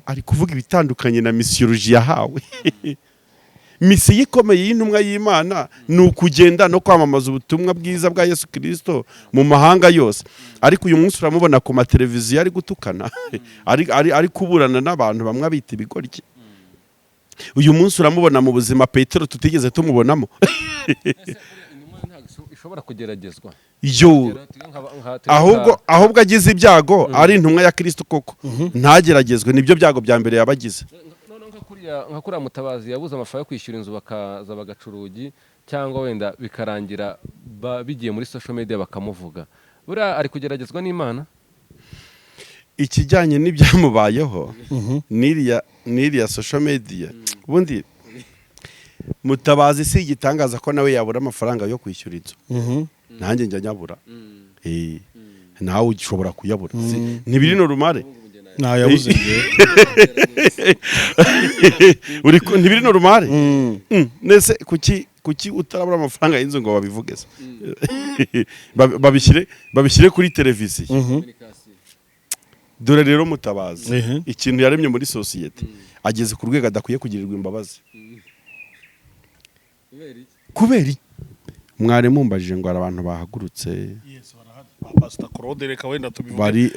ari kuvuga ibitandukanye na misiyoloji yahawe. Misiyo ikomeye y'intumwa y'Imana ni ukugenda no kwamamaza ubutumwa bwiza bwa Yesu Kristo mu mahanga yose. Ariko uyu munsi uramubona ku mateleviziyo ari gutukana, ari kuburana n'abantu bamwe abita ibigoryi. Uyu munsi uramubona mu buzima Petero tutigeze tumubonamo. Ishobora kugeragezwa. Yo ahubwo agize ibyago ari intumwa ya Kristo koko ntageragezwe, nibyo byago bya mbere yabagize. Nka kuriya Mutabazi yabuze amafaranga yo kwishyura inzu bakaza bagaca urugi, cyangwa wenda bikarangira bigiye muri social media bakamuvuga. Buriya ari kugeragezwa n'Imana. Ikijyanye n'ibyamubayeho n'iriya social media, ubundi Mutabazi si igitangaza ko nawe yabura amafaranga yo kwishyura inzu. Nanjye njya nyabura. Nawe ushobora kuyabura. Ntibiri normal. Yabuze ntibiri normal. Nese kuki utarabura amafaranga y'inzu ngo babivugeze? babishyire kuri televiziyo. Dore rero Mutabazi ikintu yaremye muri societe ageze ku rwego adakwiye kugirirwa imbabazi. Kubera mwari mumbajije ngo abantu bahagurutse. Pastor Claude reka wenda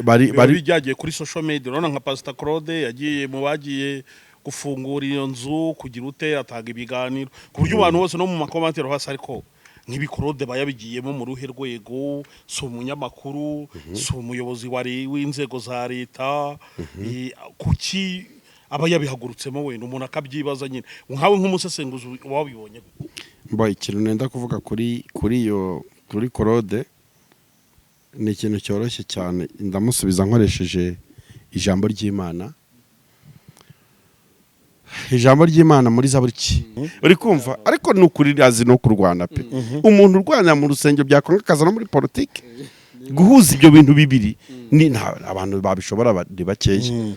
bari bijyagiye kuri social media, urabona nka Pastor Claude yagiye mu bagiye gufungura iyo nzu kugira ute ataga ibiganiro ku buryo abantu bose no mu makomantero hasi, ariko nk'ibikorode bayabigiyemo mu ruhe rwego, so umunyamakuru, so umuyobozi w'inzego za leta, kuki aba yabihagurutsemo wenda umuntu akabyibaza nyine nkawe nk'umusesenguzi wabibonye. Ikintu nenda kuvuga kuri Claude ni ikintu cyoroshye cyane, ndamusubiza nkoresheje ijambo ry'Imana. Ijambo ry'Imana muri Zaburi uri kumva, ariko nukuri azi no kurwana pe. Umuntu urwanya mu rusengero byakonga kaza no muri politike, guhuza ibyo bintu bibiri ni abantu babishobora bakeje.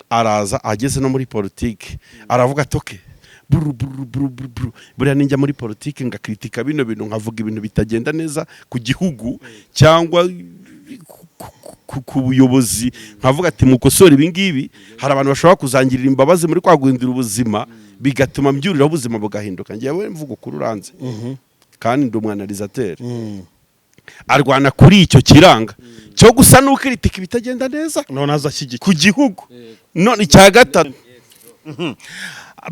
Araza ageze no muri politike aravuga toke buriya ninjya muri politike ngakritika bino bintu nkavuga ibintu bitagenda neza ku gihugu cyangwa ku buyobozi, nkavuga ati mukosora ibi ngibi, hari abantu bashobora kuzangirira imbabazi muri kwaguhindura ubuzima bigatuma mbyurira ubuzima bugahinduka. Ngiye mvuga kuri uranze kandi ndi umwanalizateur. Arwana kuri icyo kiranga cyo gusa n'ukritika ibitagenda neza none azashyigikira ku gihugu. None icya gatatu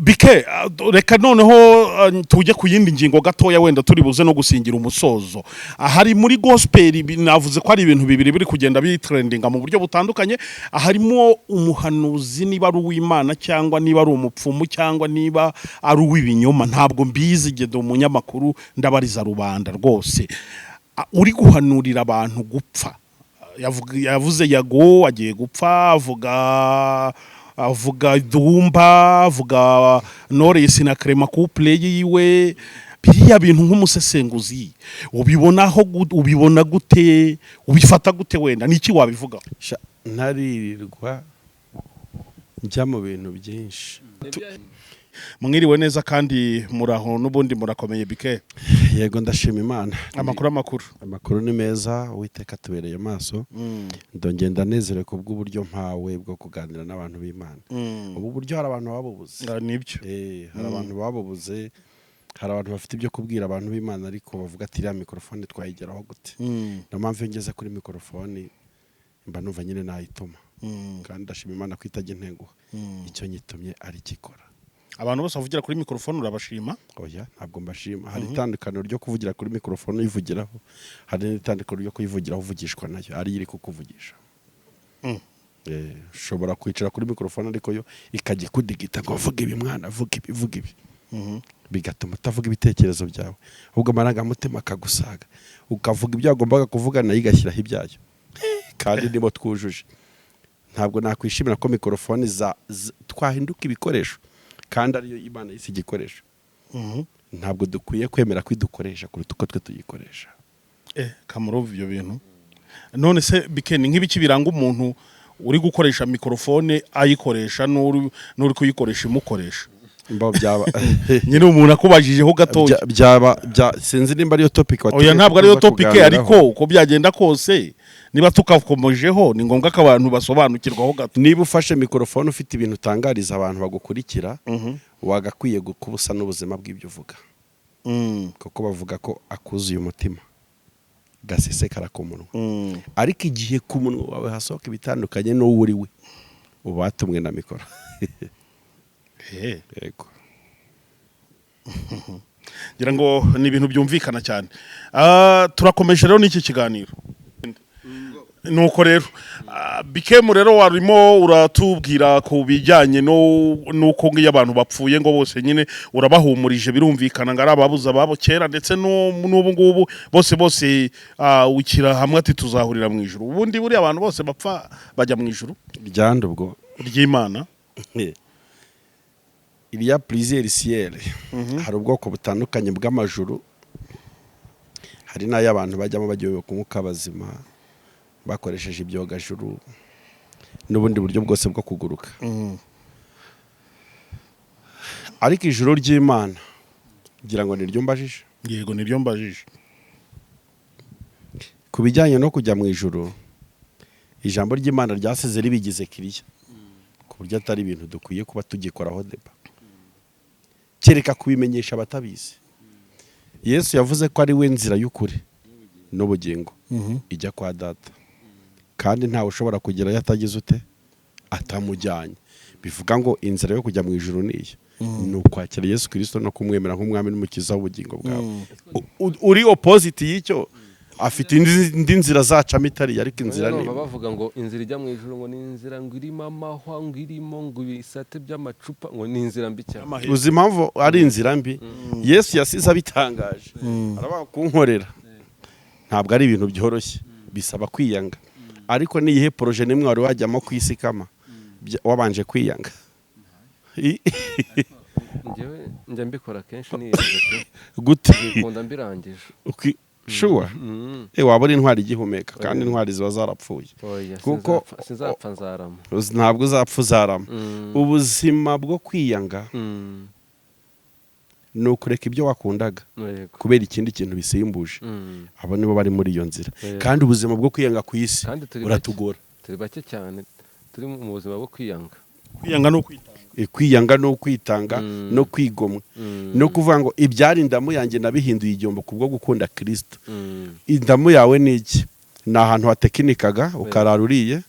Bike reka noneho tujye ku yindi ngingo gatoya wenda turi buze no gusingira umusozo. Ahari muri gospel navuze ko ari ibintu bibiri biri kugenda bitrendinga mu buryo butandukanye. Aharimo umuhanuzi niba ari uw'Imana cyangwa niba ari umupfumu cyangwa niba ari uw'ibinyoma, ntabwo mbizi gede umunyamakuru ndabariza rubanda rwose. Uri guhanurira abantu gupfa, yavuze yago agiye gupfa, avuga Dumba, avuga Knowless na Clement couple yiwe. Biriya bintu nk'umusesenguzi ubibona gute, ubifata gute wenda niki wabivuga? Ntaririrwa njya mu bintu byinshi. Mwiriwe neza kandi muraho n'ubundi murakomeye Bike? Yego ndashima Imana. Amakuru ni meza, Uwiteka tubereye amaso. Ndongenda nezerewe ku bw'uburyo mpawe bwo kuganira n'abantu b'Imana. Ubu buryo hari abantu babubuze. Nibyo. Hari abantu babubuze, hari abantu bafite ibyo kubwira abantu b'Imana ariko bavuga ati iriya mikrofone twayigeraho gute. Niyo mpamvu ngeze kuri mikrofone mba numva nyine nayituma. Kandi ndashima Imana kwitajya intenguha. Icyo nyitumye ari gikora. Abantu bose bavugira kuri mikrofone urabashima? Oya, ntabwo mbashima. Hari itandukaniro ryo kuvugira kuri mikrofone uyivugiraho, hari n'itandukaniro ryo kuyivugiraho uvugishwa nayo, ari iri kukuvugisha. Ushobora kwicara kuri mikrofone ariko yo ikajya kudigita ngo vuga ibi mwana, vuga ibi. Bigatuma utavuga ibitekerezo byawe, ahubwo amarangamutima akagusaga, ukavuga ibyo agombaga kuvuga nayo igashyiraho ibyayo. Kandi nibo twujuje. Ntabwo nakwishimira ko mikrofone twahinduka ibikoresho kandi ariyo Imana yise igikoresho. Ntabwo dukwiye kwemera kwidukoresha kuruta uko twe tuyikoresha. Kamurovu ibyo bintu. None se Bike ni nk'ibiki biranga umuntu uri gukoresha mikrofone ayikoresha n'uri kuyikoresha imukoresha? mbo byaba nyine umuntu akubajijeho gatoya byaba sinzi nimba ariyo topic oya ntabwo ariyo topic ariko uko byagenda kose niba tukakomojeho ni ngombwa ko abantu basobanukirwaho gato. Niba ufashe mikrofone ufite ibintu utangariza abantu bagukurikira wagakwiye gukubusa n'ubuzima bw'ibyo uvuga kuko bavuga ko akuzuye umutima gasesekara ku munwa ariko igihe ku munwa wawe hasohoka ibitandukanye n'uwo uri we uba watumwe na mikoro. Yego ngira ngo ni ibintu byumvikana cyane. Turakomeje rero n'iki kiganiro nuko rero bikemu rero warimo uratubwira ku bijyanye nuko ngiye abantu bapfuye ngo bose nyine urabahumurije birumvikana ngo ari ababuza babo kera ndetse n'ubu ngubu bose ukira hamwe ati tuzahurira mu ijuru. Ubundi buri abantu bose bapfa bajya mu ijuru ryande ubwo ry'Imana. Il y a plusieurs ciels. Hari ubwoko butandukanye bw'amajuru. Hari n'ay'abantu bajyamo bagiye ku mwuka bazima bakoresheje ibyogajuru n'ubundi buryo bwose bwo kuguruka. Ariko ijuru ry'Imana ngira ngo niryo mbajije. Yego niryo mbajije. Ku bijyanye no kujya mu ijuru ijambo ry'Imana ryasize ribigize kiriya ku buryo atari ibintu dukwiye kuba tugikoraho deba kereka kubimenyesha abatabizi. Yesu yavuze ko ari we nzira y'ukuri n'ubugingo ijya kwa data kandi ntawe ushobora kugera yatagize ute atamujyanye. Bivuga ngo inzira yo kujya mu ijuru niyo ni ukwakira Yesu Kristo no kumwemera nk'umwami n'umukiza w'ubugingo bwawe. Uri opposite y'icyo afite indi nzira zacamo itari ariko inzira ni bavuga ngo inzira ijya mu ijuru ngo ni inzira ngo irimo amahwa ngo irimo ngo ibisate by'amacupa ngo ni inzira mbi cyane. Uzi impamvu ari inzira mbi? Yesu yasize abitangaje aravuga kunkorera ntabwo ari ibintu byoroshye bisaba kwiyanga ariko niyihe projet nimwe wari wajyamo kwisikama wabanje kwiyanga. Njya mbikora kenshi niyejeje gute bikunda mbirangije sure waba uri intwari igihumeka kandi intwari ziba zarapfuye kuko sinzapfa nzarama ntabwo uzapfa uzarama. Ubuzima bwo kwiyanga ni ukureka ibyo wakundaga kubera ikindi kintu bisimbuje. Abo nibo bari muri iyo nzira kandi ubuzima bwo kwiyanga ku isi buratugora. Turi bake cyane turi mu buzima bwo kwiyanga. Kwiyanga no kwitanga. Kwiyanga no kwitanga no kwigomwa no kuvuga ngo ibyari indamu yanjye nabihinduye igihombo kubwo gukunda Kristo. Indamu yawe ni iki? Ni ahantu hatekinikaga ukarara uriye,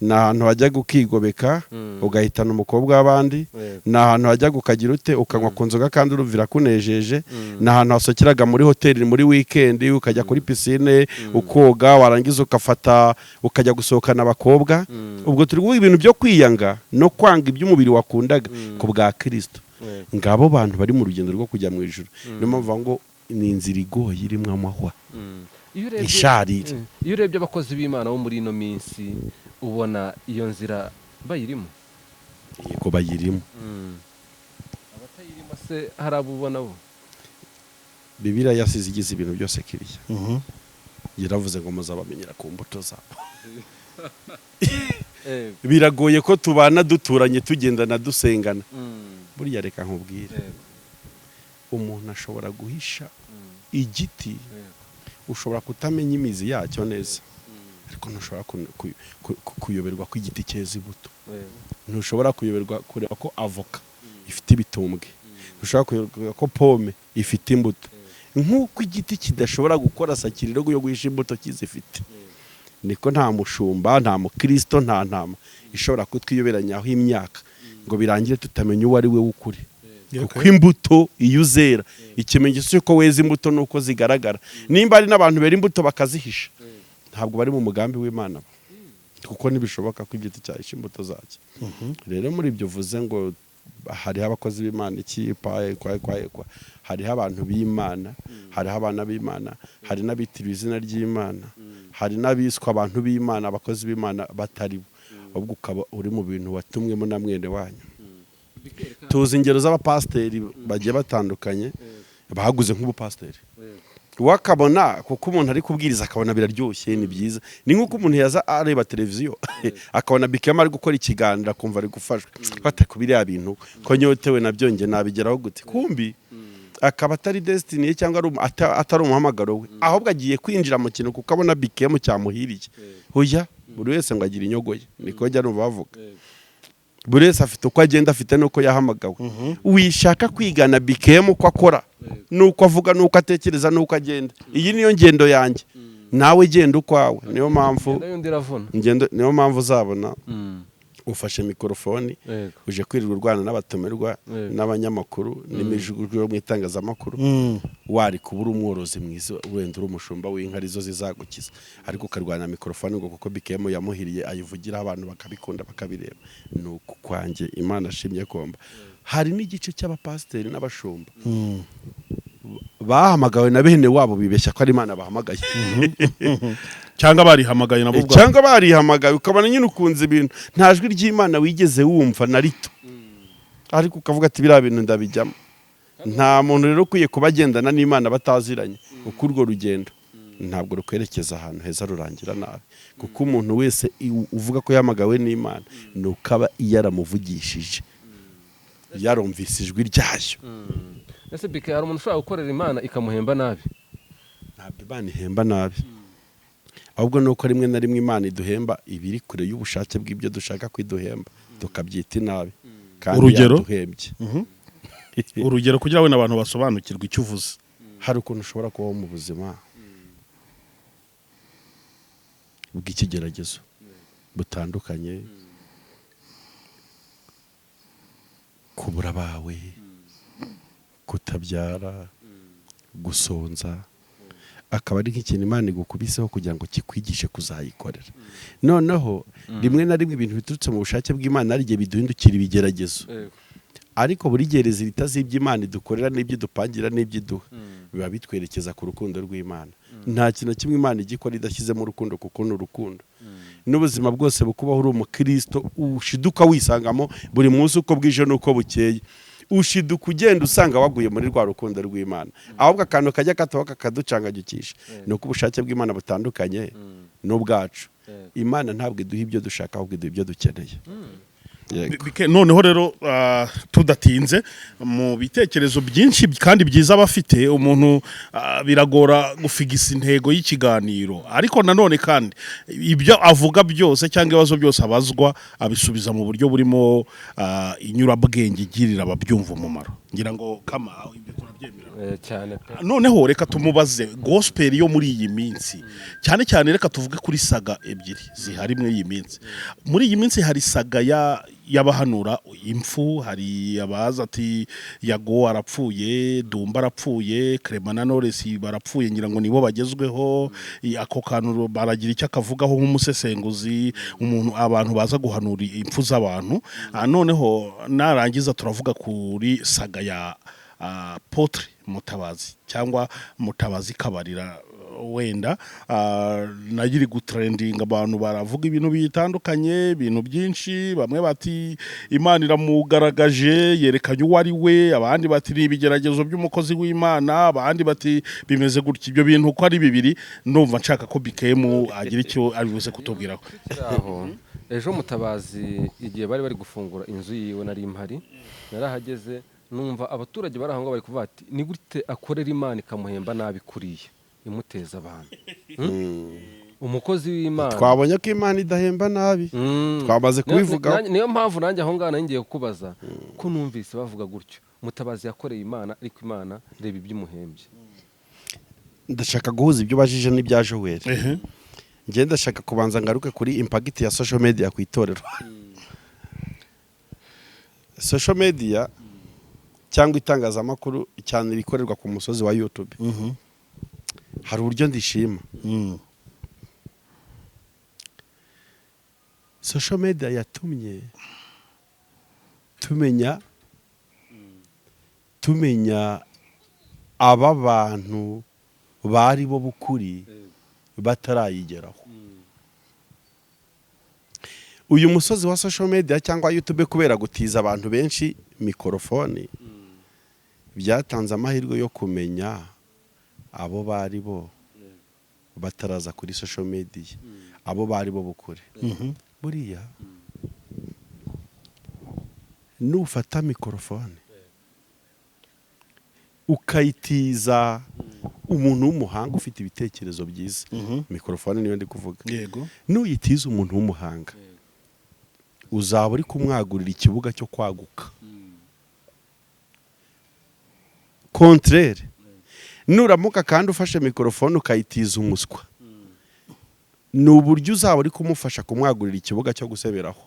ni ahantu hajya gukigobeka ugahitana umukobwa w'abandi, ni ahantu hajya gukagira ute ukanywa ku nzoga kandi urumvira kunejeje, ni ahantu hasokeraga muri hoteli muri weekend ukajya kuri piscine ukoga warangiza ukajya gusohokana abakobwa. Ubwo turi kuvuga ibintu byo kwiyanga no kwanga iby'umubiri wakundaga ku bwa Kristo. Ngabo bantu bari mu rugendo rwo kujya mu ijuru. Niyo mpamvu ngo ni inzira igoye irimo amahwa isharira. Iyo urebye abakozi b'Imana bo muri ino minsi ubona iyo nzira bayirimo. Yego bayirimo. Abatayirimo se hari abo ubona bo? Bibiliya yasize igize ibintu byose kiriya. Yaravuze ngo muzabamenyera ku mbuto zabo. Biragoye ko tubana duturanye tugendana dusengana. Buriya reka nkubwire umuntu ashobora guhisha igiti ushobora kutamenya imizi yacyo neza ariko ntushobora kuyoberwa ko igiti cyeza imbuto. Ntushobora kuyoberwa kureba ko avoka ifite ibitumbwe. Ntushobora kuyoberwa ko pome ifite imbuto. Nk'uko igiti kidashobora gukora sakiriro yo guhisha imbuto kizifite niko nta mushumba nta mukristo nta ntama ishobora kutwiyoberanyaho imyaka ngo birangire tutamenya uwo ari we w'ukuri. Kuko imbuto iyo uzera ikimenyetso cy'uko weza imbuto nuko zigaragara. Nimba ari n'abantu bera imbuto bakazihisha ntabwo bari mu mugambi w'Imana kuko ntibishoboka ko igiti cyahisha imbuto zacyo. Rero muri ibyo vuze ngo hariho abakozi b'Imana kwa hariho abantu b'Imana, hariho abana b'Imana, hari n'abitiriwe izina ry'Imana, hari n'abiswa abantu b'Imana abakozi b'Imana batari bo, ahubwo ukaba uri mu bintu watumwemo na mwene wanyu. Tuzi ingero z'abapasiteri bagiye batandukanye bahaguze nk'ubupasiteri wakabona kuko umuntu ari kubwiriza akabona biraryoshye ni byiza ni nk'uko umuntu yaza areba televiziyo akabona bikema ari gukora ikiganiro akumva ari gufashwa bata kubiriya bintu ko nyotewe nabyonge nabigeraho gute kumbi akaba atari destiny cyangwa atari umuhamagaro we ahubwo agiye kwinjira mu kintu kuko abona bikema cyamuhiriye hoya buri wese ngo agira inyogoye niko jya numva bavuga buri wese afite uko agenda afite nuko yahamagawe wishaka kwigana bikema uko akora nuko avuga nuko atekereza nuko agenda iyi niyo ngendo yanjye nawe genda ukwawe niyo mpamvu uzabona ufashe mikrofoni uje kwirirwa urwana n'abatumirwa n'abanyamakuru n'imijugujugu mu itangazamakuru wari kubura umworozi mwiza wenda uri umushumba w'inka arizo zizagukiza ariko ukarwana mikrofoni ngo kuko bikemo yamuhiriye ayivugira abantu bakabikunda bakabireba nuko kwanjye Imana ashimye komba hari n'igice cy'abapasiteri n'abashumba bahamagawe na bene wabo bibeshya ko ari Imana bahamagaye cyangwa barihamagaye nabo ubwo cyangwa barihamagaye ukabona nyine ukunze ibintu nta jwi ry'Imana wigeze wumva na rito ariko ukavuga ati biriya bintu ndabijyamo nta muntu rero ukwiye kubagendana n'Imana bataziranye uko urwo rugendo ntabwo rukwerekeza ahantu heza rurangira nabi kuko umuntu wese uvuga ko yamagawe n'Imana nuko aba yaramuvugishije yarumvise ijwi ryayo ese bike hari umuntu ushobora gukorera Imana ikamuhemba nabi ntabwo Imana ihemba nabi ahubwo nuko rimwe na rimwe Imana iduhemba ibiri kure y'ubushake bw'ibyo dushaka kwiduhemba tukabyita inabi kandi yaduhembye urugero kugira ngo n'abantu basobanukirwe icyo uvuze hari ukuntu ushobora kubaho mu buzima bw'ikigeragezo butandukanye kubura bawe kutabyara gusonza akaba ari nk'ikintu Imana igukubiseho kugira ngo kikwigishe kuzayikorera noneho rimwe na rimwe ibintu biturutse mu bushake bw'Imana ari igihe biduhindukira ibigeragezo ariko buri gereza bitazibye Imana idukorera n'ibyo dupangira n'ibyo iduha biba bitwerekeza ku rukundo rw'Imana nta kintu kimwe Imana igikora idashyizemo urukundo kuko ni urukundo n'ubuzima bwose bukubaho uri umukristo ushiduka wisangamo buri munsi uko bwije n'uko bukeye ushiduka ugenda usanga waguye muri rwa rukundo rw'Imana ahubwo akantu kajya kataho kakaducangagikisha ni uko ubushake bw'Imana butandukanye n'ubwacu Imana ntabwo iduha ibyo dushaka ahubwo iduha ibyo dukeneye noneho rero tudatinze mu bitekerezo byinshi kandi byiza bafite umuntu biragora gufigisa intego y'ikiganiro ariko nanone kandi ibyo avuga byose cyangwa ibibazo byose abazwa abisubiza mu buryo burimo inyurabwenge igirira ababyumva umumaro ngira ngo kama ibyo turabyemera cyane noneho reka tumubaze gospel yo muri iyi minsi cyane cyane reka tuvuge kuri saga ebyiri zihari muri iyi minsi muri iyi minsi hari saga yabahanura impfu hari abaza ati Yago arapfuye Dumba arapfuye Clement na Knowless barapfuye ngira ngo nibo bagezweho ako kantu baragira icyo akavugaho nk'umusesenguzi umuntu abantu baza guhanura impfu z'abantu noneho narangiza turavuga kuri saga ya Apotre Mutabazi cyangwa Mutabazi kabarira wenda nagiri gutrending abantu baravuga ibintu bitandukanye ibintu byinshi bamwe bati Imana iramugaragaje yerekanye uwo ari we abandi bati ibigeragezo by'umukozi w'Imana abandi bati bimeze gutya ibyo bintu uko ari bibiri ndumva nshaka ko bikemu agira icyo abibuze kutubwiraho ejo Mutabazi igihe bari gufungura inzu yiwe nari impari narahageze numva abaturage barahanga bari kuvuga ati ni gute akorera Imana ikamuhemba nabi kuriye imuteza abantu umukozi w'Imana twabonye ko Imana idahemba nabi twamaze kubivuga niyo mpamvu nanjye aho ngana ngiye kukubaza ko numvise bavuga gutyo Mutabazi yakoreye Imana ariko Imana reba iby'umuhembye ndashaka guhuza ibyo bajije n'ibyaje were ngiye ndashaka kubanza ngaruke kuri impact ya social media ku itorero social media cyangwa itangazamakuru cyane rikorerwa ku musozi wa YouTube hari uburyo ndishima social media yatumye tumenya aba bantu bari bo bukuri batarayigeraho uyu musozi wa social media cyangwa YouTube kubera gutiza abantu benshi mikrofoni byatanze amahirwe yo kumenya abo bari bo bataraza kuri social media abo bari bo bukure buriya nufata mikorofone ukayitiza umuntu w'umuhanga ufite ibitekerezo byiza mikorofone niyo ndi kuvuga yego nuyitiza umuntu w'umuhanga uzaba uri kumwagurira ikibuga cyo kwaguka contraire nuramuka kandi ufashe mikorofone ukayitiza umuswa ni uburyo uzaba uri kumufasha kumwagurira ikibuga cyo guseberaho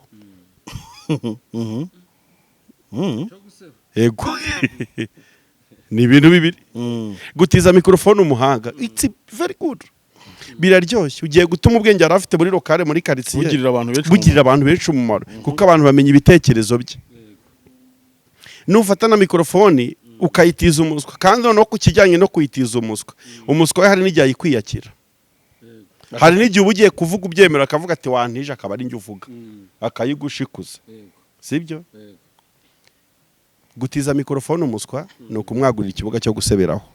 yego ni ibintu bibiri gutiza mikorofone umuhanga it's very good biraryoshye ugiye gutuma ubwenge yari afite muri lokale muri quartier bugirira abantu benshi umumaro kuko abantu bamenya ibitekerezo bye nufata na mikorofone ukayitiza umuswa kandi no kukijyanye no kuyitiza umuswa we hari n'igihe ayikwiyakira hari n'igihe uba ugiye kuvuga ubyemera akavuga ati wantije akaba ari njye uvuga akayigushikuza sibyo gutiza mikorofone umuswa ni ukumwagurira ikibuga cyo guseberaho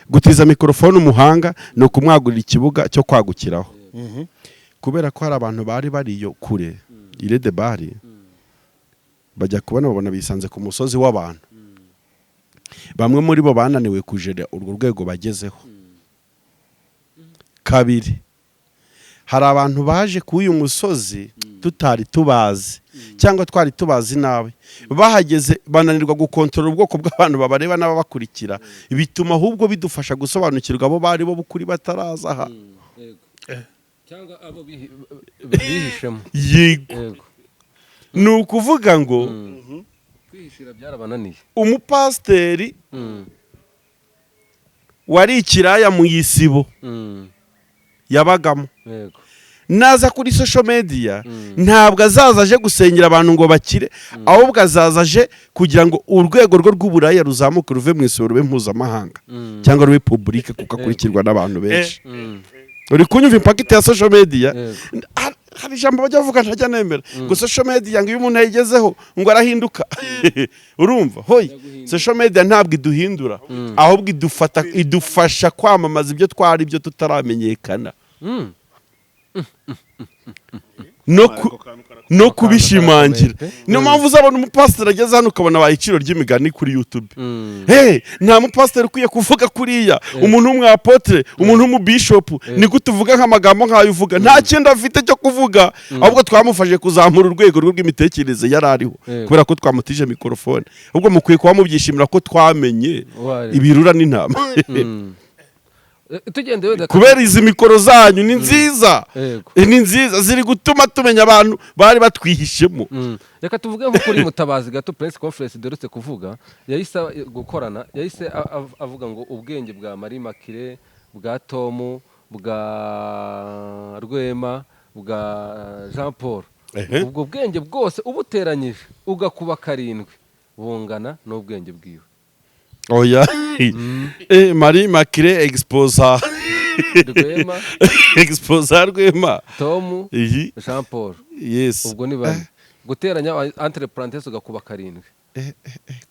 gutiza mikorofone umuhanga ni ukumwagurira ikibuga cyo kwagukiraho kubera ko hari abantu bari bariyo kure irede bari bajya kubona babona bisanze ku musozi w'abantu bamwe muri bo bananiwe kujera urwo rwego bagezeho kabiri hari abantu baje ku uyu musozi tutari tubazi cyangwa twari tubazi nawe bahageze bananirwa gukontorora ubwoko bw'abantu babareba n'ababakurikira bituma ahubwo bidufasha gusobanukirwa abo bari bo bukuri bataraza aha cyangwa abo bihishemo yego ni ukuvuga ngo kwihishira byarabananiye umupasiteri wari ikiraya mu isibo yabagamo naza kuri social media ntabwo azaza aje gusengera abantu ngo bakire ahubwo azaza aje kugira ngo urwego rwe rw'uburaya ruzamuke ruve mu isoro rube mpuzamahanga cyangwa rube publique kuko akurikirwa n'abantu benshi uri kunyumva impakiti ya social media hari ijambo bajya bavuga ntajya nemera ngo social media ngo iyo umuntu ayigezeho ngo arahinduka urumva hoyi social media ntabwo iduhindura ahubwo idufasha kwamamaza ibyo twari byo tutaramenyekana no kubishimangira niyo mpamvu uzabona umupasiteri ageze hano ukabona bayiciro ry'imigani kuri YouTube nta mupasiteri ukwiye kuvuga kuriya umuntu w'umwe Apotre umuntu w'umubishopu ni gute uvuga nk'amagambo nk'ayo uvuga nta kindi afite cyo kuvuga ahubwo twamufashije kuzamura urwego rw'imitekerereze yari ariho kubera ko twamutije mikorofone ahubwo mukwiye kuba mubyishimira ko twamenye ibirura n'intama kubera izi mikoro zanyu ni nziza ziri gutuma tumenya abantu bari batwihishemo reka tuvuge nko kuri Mutabazi gato press conference derutse kuvuga yahise gukorana yahise avuga ngo ubwenge bwa Marie Makire bwa Tom bwa Rwema bwa Jean Paul ubwo bwenge bwose ubuteranyije ugakuba 7 bungana n'ubwenge bwiwe oya Marie Makire exposa Rwema exposa Rwema Tom Jean Paul yes ubwo ni bane guteranya entre parenthèses ugakuba 7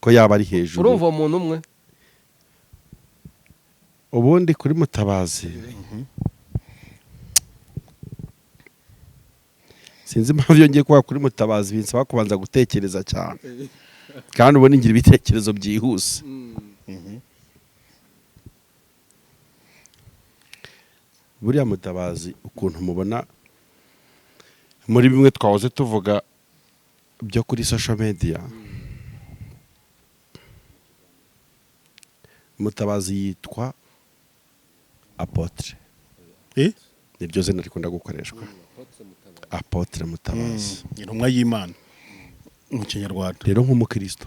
ko yaba ari hejuru urumva umuntu umwe ubundi kuri Mutabazi sinzi impamvu yongeye kuba kuri Mutabazi binsaba kubanza gutekereza cyane kandi ubona ngira ibitekerezo byihuse buriya Mutabazi ukuntu mubona muri bimwe twahoze tuvuga byo kuri social media Mutabazi yitwa Apotre nibyo zina rikunda gukoreshwa Apotre Mutabazi intumwa y'Imana mu Kinyarwanda rero nk'umukristo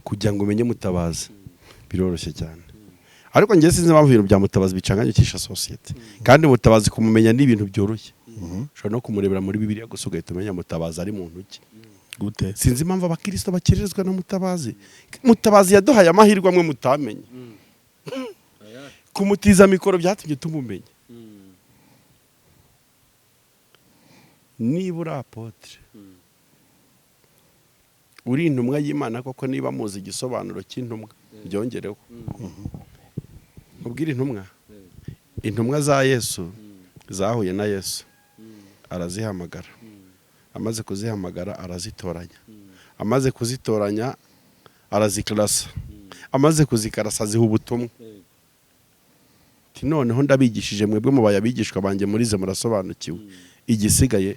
kugira ngo umenye Mutabazi biroroshye cyane ariko njye sinzi impamvu ibintu bya Mutabazi bicanganyikisha society kandi Mutabazi kumumenya ni ibintu byoroshye ushobora no kumurebera muri Bibiliya gusa ugahita umenya Mutabazi ari muntu ki gute sinzi impamvu abakristo bakirizwa na Mutabazi yaduhaye amahirwe amwe mutamenye kumutiza mikoro byatumye tumumenya nibura Apotre uri intumwa y'Imana koko niba muzi igisobanuro cy'intumwa byongereho mubwire intumwa za Yesu zahuye na Yesu arazihamagara, amaze kuzihamagara arazitoranya, amaze kuzitoranya arazikarasa, amaze kuzikarasa ziha ubutumwa. Noneho ndabigishije mwebwe mubaye abigishwa banjye murize murasobanukiwe, igisigaye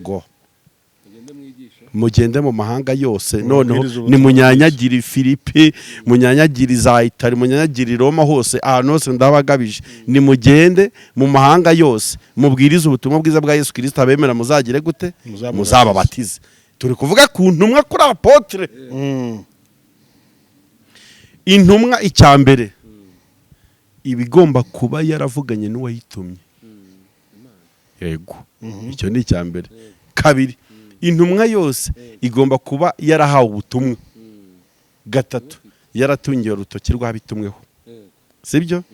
go mugende mu mahanga yose, noneho ni munyanyagiri Filipi, munyanyagiri za Itali, munyanyagiri Roma, hose ahantu hose ndabagabije, ni mugende mu mahanga yose mubwirize ubutumwa bwiza bwa Yesu Kristo, abemera muzagire gute, muzababatize. Turi kuvuga ku ntumwa kuri apotre. Intumwa icyambere ibigomba kuba yaravuganye n'uwayitumye, yego, icyo ni icyambere. Kabiri, intumwa yose igomba kuba yarahawe ubutumwa. Gatatu, yaratungiye urutoki rw'abitumweho, sibyo?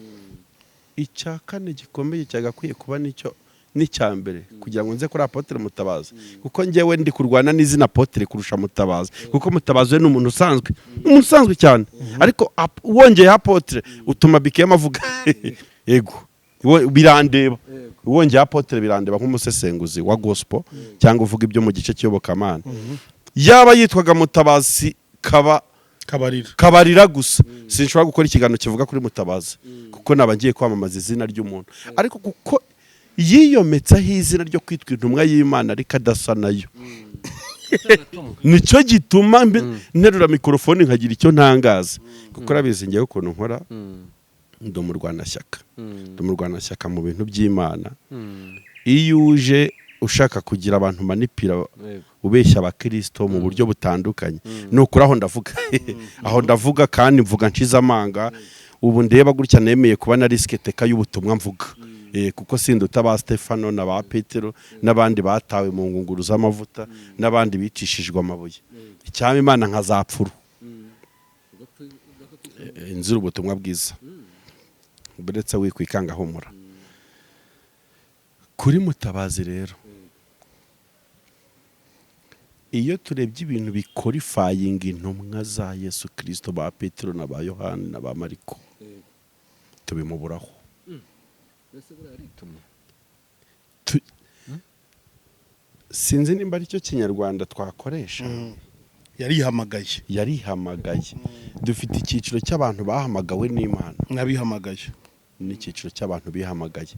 Icya kane gikomeye cyagakwiye kuba nicyo n'icyambere kugira ngo nze kuri Apotre Mutabazi, kuko njyewe ndi kurwana n'izina Apotre kurusha Mutabazi, kuko Mutabazi we ni umuntu usanzwe cyane, ariko wongeye Apotre utuma bikema avuga yego birandeba, wongeye Apotre birandeba nk'umusesenguzi wa gospel cyangwa uvuga ibyo mu gice cy'yobokamana. Yaba yitwaga Mutabazi kabarira gusa, sinshobora gukora ikiganiro kivuga kuri Mutabazi kuko nabagiye kwamamaza izina ry'umuntu, ariko kuko yiyometsaho izina ryo kwitwa intumwa y'Imana ariko adasa nayo, nicyo gituma nterura mikorofone nkagira icyo ntangaza, kuko urabizi ngewe ukuntu nkora, ndi umurwanashyaka mu bintu by'Imana. Iyo uje ushaka kugira abantu manipira ubeshya abakristo mu buryo butandukanye, nukuri aho ndavuga kandi mvuga nshize amanga. Ubu ndeba gutya nemeye kuba na risque teka y'ubutumwa mvuga, kuko sinduta ba Stefano na ba Petero n'abandi batawe mu ngunguru z'amavuta n'abandi bicishijwe amabuye, icyama Imana nkazapfuru inzira ubutumwa bwiza, buretse wikwikanga humura. Kuri Mutabazi rero, iyo turebye ibintu bikorifayinga intumwa za Yesu Kristo, ba Petero na ba Yohana na ba Mariko, tubimuburaho. Sinzi nimba ari cyo kinyarwanda twakoresha. Yarihamagaye. Dufite icyiciro cy'abantu bahamagawe n'Imana, nabihamagaye, n'icyiciro cy'abantu bihamagaye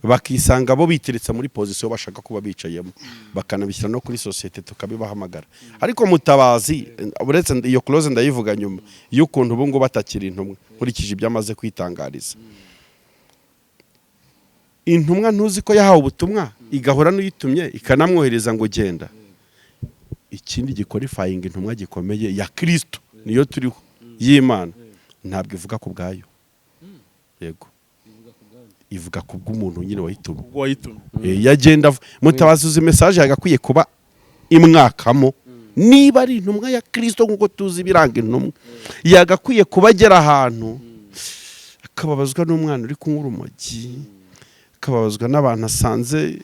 bakisanga bo biteretse muri position bashaka kuba bicayemo, bakanabishyira no kuri societe tukabibahamagara. Ariko Mutabazi uretse iyo close ndayivuga nyuma y'ukuntu ubu ngo batakira intumwa nkurikije ibyamaze kwitangariza. Intumwa ntuzi ko yahawe ubutumwa igahora n'uyitumye ikanamwohereza ngo genda. Ikindi gikorifying intumwa gikomeye ya Kristo niyo turiho y'Imana, ntabwo ivuga ku bwayo, yego, ivuga ku bw'umuntu nyine wayitumye. Yagenda Mutabazi uzi message yagakwiye kuba imwakamo, niba ari intumwa ya Kristo nkuko tuzi biranga intumwa, yagakwiye kuba agera ahantu akababazwa n'umwana uri kunywa urumogi, akababazwa n'abantu asanze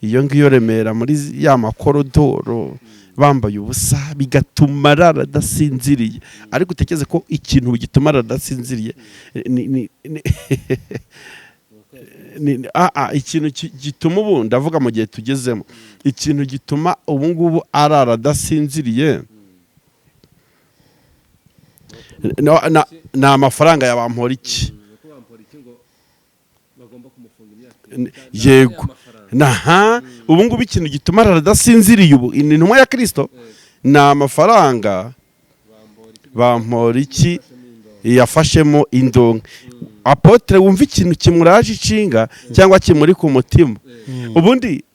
iyo ngiyo Remera muri ya makorodoro bambaye ubusa, bigatuma aradasinziriye. Ariko utekeze ko ikintu gituma aradasinziriye ikintu gituma ubu ndavuga mu gihe tugezemo, ikintu gituma ubu ngubu aradasinziriye na amafaranga yabampora iki, yego, naha ubu ngubu ikintu gituma aradasinziriye ubu intumwa ya Kristo na amafaranga bampora iki yafashemo indonke. Apotre wumva ikintu kimuraje icinga cyangwa kimuri ku mutima,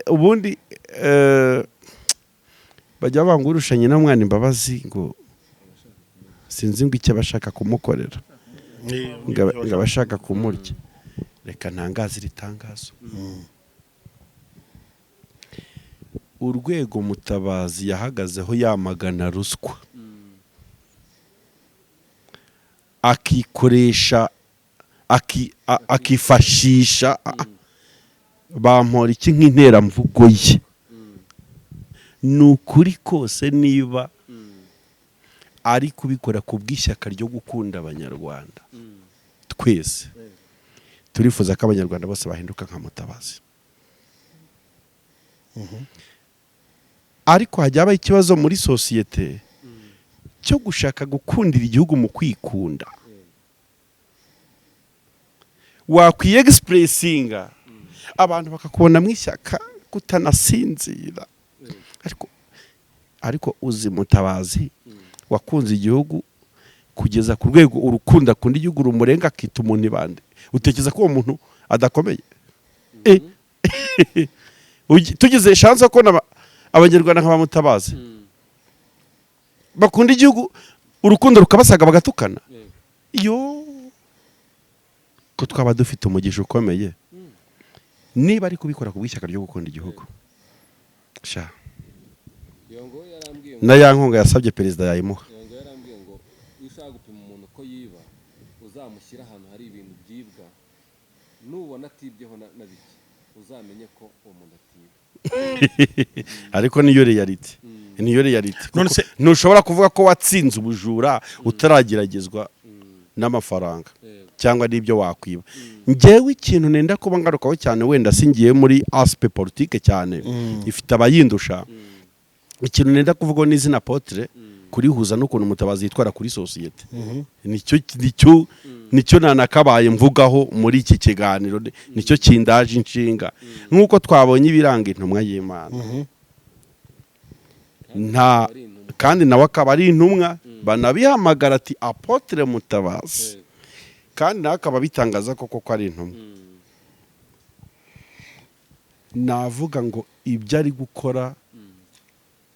ubundi bajya bangurushanye na mwana imbabazi ngo sinzi ngo icyo bashaka kumukorera, ngo abashaka kumurya. Reka ntangaze iritangazo. Urwego Mutabazi yahagazeho yamagana ruswa, akikoresha akifashisha bampora iki nk'interamvugo ye, ni ukuri kose niba ari kubikora ku bw'ishyaka ryo gukunda Abanyarwanda, twese turifuza ko abanyarwanda bose bahinduka nka Mutabazi. Ariko hajya habaho ikibazo muri sosiyete cyo gushaka gukundira igihugu mu kwikunda. Wakwiexpressinga abantu bakakubona mu ishyaka kutanasinzira. Ariko uzi Mutabazi wakunze igihugu kugeza ku rwego urukunda kundi igihugu rumurenga akita umuntu ibande. Utekereza ko uwo muntu adakomeye? Tugize chance ko abanyarwanda nka Mutabazi bakunda igihugu urukundo rukabasaga bagatukana. Yo ko twaba dufite umugisha ukomeye niba ari kubikora ku bw'ishyaka ryo gukunda igihugu. Sha na ya nkunga yasabye perezida yayimuha. Yarambwiye ngo ushaka gupima umuntu ko yiba uzamushyira ahantu hari ibintu byibwa, nubona atibyeho na bike uzamenye ko uwo muntu atiba. Ariko niyo reality. Niyo reality. Ntushobora kuvuga ko watsinze ubujura utarageragezwa n'amafaranga cyangwa n'ibyo wakwiba. Ngewe ikintu nenda kuba ngarukaho cyane, wenda singiye muri aspect politique cyane ifite abayindusha. Ikintu nenda kuvuga n'izina Apotre kurihuza n'ukuntu Mutabazi yitwara kuri societe. Nicyo nanakabaye mvugaho muri iki kiganiro, nicyo kindaje inshinga. Nkuko twabonye ibiranga intumwa y'Imana. Kandi nawe akaba ari intumwa, banabihamagara ati Apotre Mutabazi. Kandi nawe akaba bitangaza koko ko ari intumwa. Navuga ngo ibyo ari gukora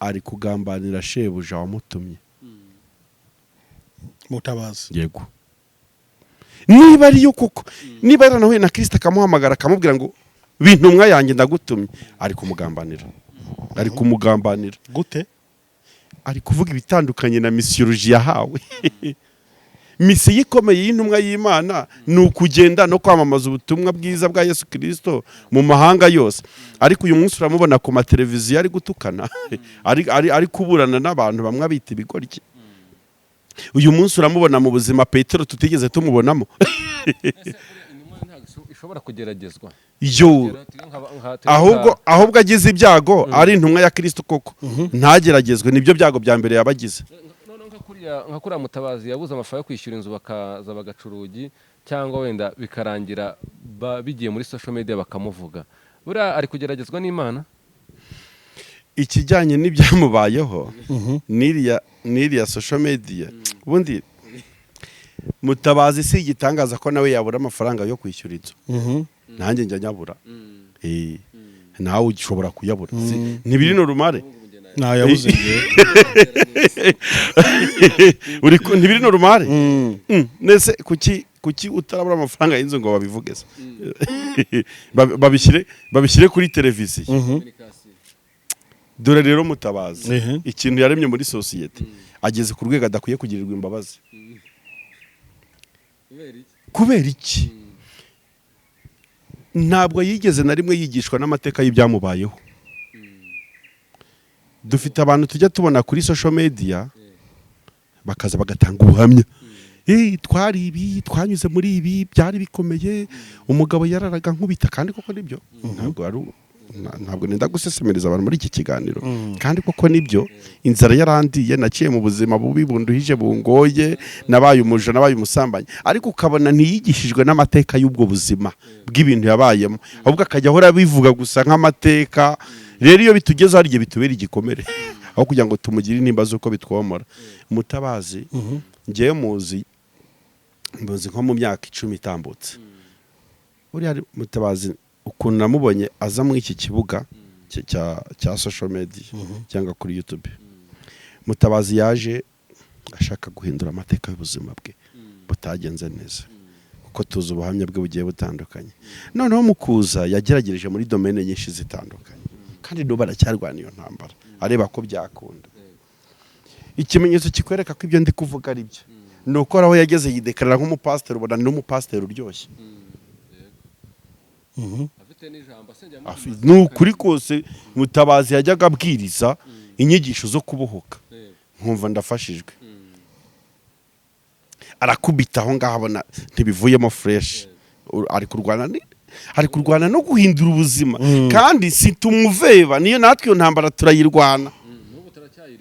ari kugambanira shebuja wamutumye. Mutabazi. Yego. Niba ari yo koko, niba yaranahuye na Kristo akamuhamagara akamubwira ngo bintumwa yanjye ndagutumye, ari kumugambanira. Ari kumugambanira. Gute? Ari kuvuga ibitandukanye na misiyoloji yahawe. Misiyo ikomeye y'intumwa y'Imana ni ukugenda no kwamamaza ubutumwa bwiza bwa Yesu Kristo mu mahanga yose. Ariko uyu munsi uramubona ku mateleviziyo ari gutukana, ari kuburana n'abantu bamwe abita ibigoryi. Uyu munsi uramubona mu buzima Petero tutigeze tumubonamo. Ishobora kugeragezwa. Yo ahubwo agize ibyago ari intumwa ya Kristo koko ntageragezwe, nibyo byago bya mbere yabagize. Nka kuriya Mutabazi yabuze amafaranga yo kwishyura inzu bakaza bagaca urugi, cyangwa wenda bikarangira bigiye muri social media bakamuvuga. Buriya ari kugeragezwa n'Imana. Ikijyanye n'ibyamubayeho n'iriya social media, ubundi Mutabazi si igitangaza ko nawe yabura amafaranga yo kwishyura inzu. Nanjye njya nyabura. Nawe ushobora kuyabura. Ntibiri normal. Nayabuze nge. Ntibiri normal. Nese kuki utarabura amafaranga y'inzu ngo babivuge se? Babishyire kuri televiziyo. Dore rero Mutabazi ikintu yaremye muri societe ageze ku rwego adakwiye kugirirwa imbabazi. Kubera iki? Ntabwo yigeze na rimwe yigishwa n'amateka y'ibyamubayeho. Dufite abantu tujya tubona kuri social media bakaza bagatanga ubuhamya. Twari ibi, twanyuze muri ibi, byari bikomeye, umugabo yararaga nkubita, kandi koko nibyo. Ntabwo nenda gusesemereza abantu muri iki kiganiro, kandi koko nibyo. Inzara yarandiye, naciye mu buzima bubi bunduhije bungoye, nabaye umuja, nabaye umusambanyi, ariko ukabona ntiyigishijwe n'amateka y'ubwo buzima bw'ibintu yabayemo, ahubwo akajya ahora bivuga gusa nk'amateka. Rero iyo bitugezeho ari igihe bitubera igikomere, aho kugira ngo tumugire intimba z'uko bitwomora. Mutabazi ngewe muzi nko mu myaka 10 itambutse. Uriya Mutabazi ukuntu namubonye aza muri iki kibuga cya social media cyangwa kuri YouTube. Mutabazi yaje ashaka guhindura amateka y'ubuzima bwe butagenze neza, kuko tuzi ubuhamya bwe bugiye butandukanye. Noneho mukuza yageragereje muri domaine nyinshi zitandukanye, kandi n'ubu aracyarwana iyo ntambara areba ko byakunda. Ikimenyetso kikwereka ko ibyo ndi kuvuga ari byo ni uko aho yageze yidekarara nk'umupasiteri, ubona ni umupasiteri uryoshye. Ni ukuri kose Mutabazi yajyaga abwiriza inyigisho zo kubohoka, nkumva ndafashijwe. arakubita aho ngaho abona ntibivuyemo fresh ari kurwana no guhindura ubuzima kandi si tumuveba niyo natwe iyo ntambara turayirwana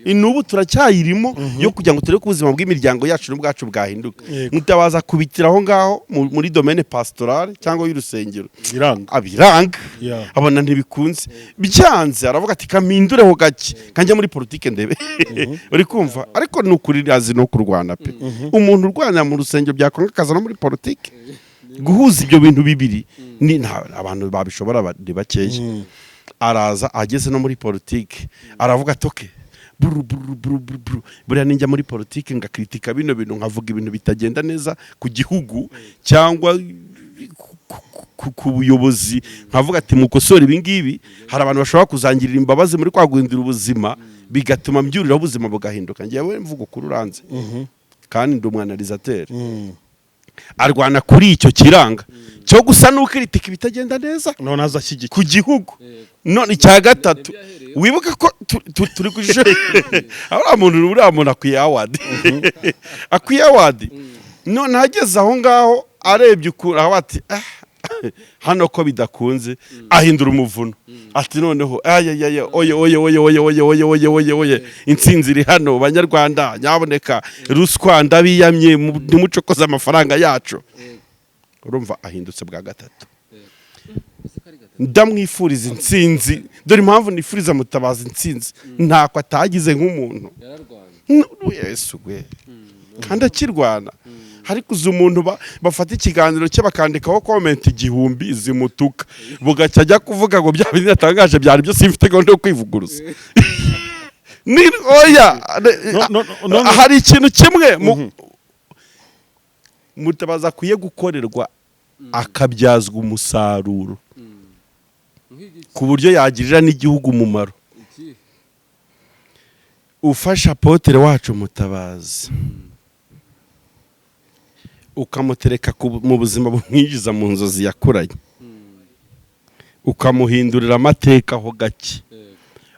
inubu turacyayirimo yo kugira ngo tureke ubuzima bw'imiryango yacu n'ubwacu bwahinduka. Mutabaza kubitira aho ngaho muri domaine pastorale cyangwa y'urusengero abiranga abona ntibikunze byanze aravuga ati kamindureho gake kanje muri politike ndebe uri kumva ariko nukuri azi no kurwana pe umuntu urwana mu rusengero byakonga kaza no muri politike guhuza ibyo bintu bibiri ni abantu babishobora bakeye. Araza ageze no muri politike aravuga toke buriya ninjya muri politike ngakritika bino bintu nkavuga ibintu bitagenda neza ku gihugu cyangwa ku buyobozi nkavuga ati mukosora ibi ngibi hari abantu bashobora kuzangirira imbabazi muri kwa guhindura ubuzima bigatuma mbyurira ubuzima bugahinduka. Ngiye mvugo kuri uranze kandi ndi umwanalizateur arwana kuri icyo kiranga cyo gusa n'ukritika ibitagenda neza none azashyigikira ku gihugu. None icya gatatu wibuka ko turi kujisho uriya muntu akwiye award none hageze aho ngaho arebye ukura aho ati hano ko bidakunze ahindura umuvuno ati noneho oye intsinzi iri hano banyarwanda nyaboneka ruswa ndabiyamye ntimucokoze amafaranga yacu. Urumva ahindutse bwa gatatu ndamwifuriza intsinzi dore impamvu nifuriza Mutabazi intsinzi ntako atagize nk'umuntu Yesu we kandi akirwana hari kuza umuntu bafata ikiganiro cye bakandikaho comment 1000 zimutuka bugacya ajya kuvuga ngo bya bintu natangaje byari byo simfite gahunda yo kwivuguruza ni oya hari ikintu kimwe Mutabazi akwiye gukorerwa akabyazwa umusaruro ku buryo yagirira n'igihugu umumaro. Ufasha Apotre wacu Mutabazi ukamutereka mu buzima bumwinjiza mu nzozi yakuranye ukamuhindurira amateka aho gake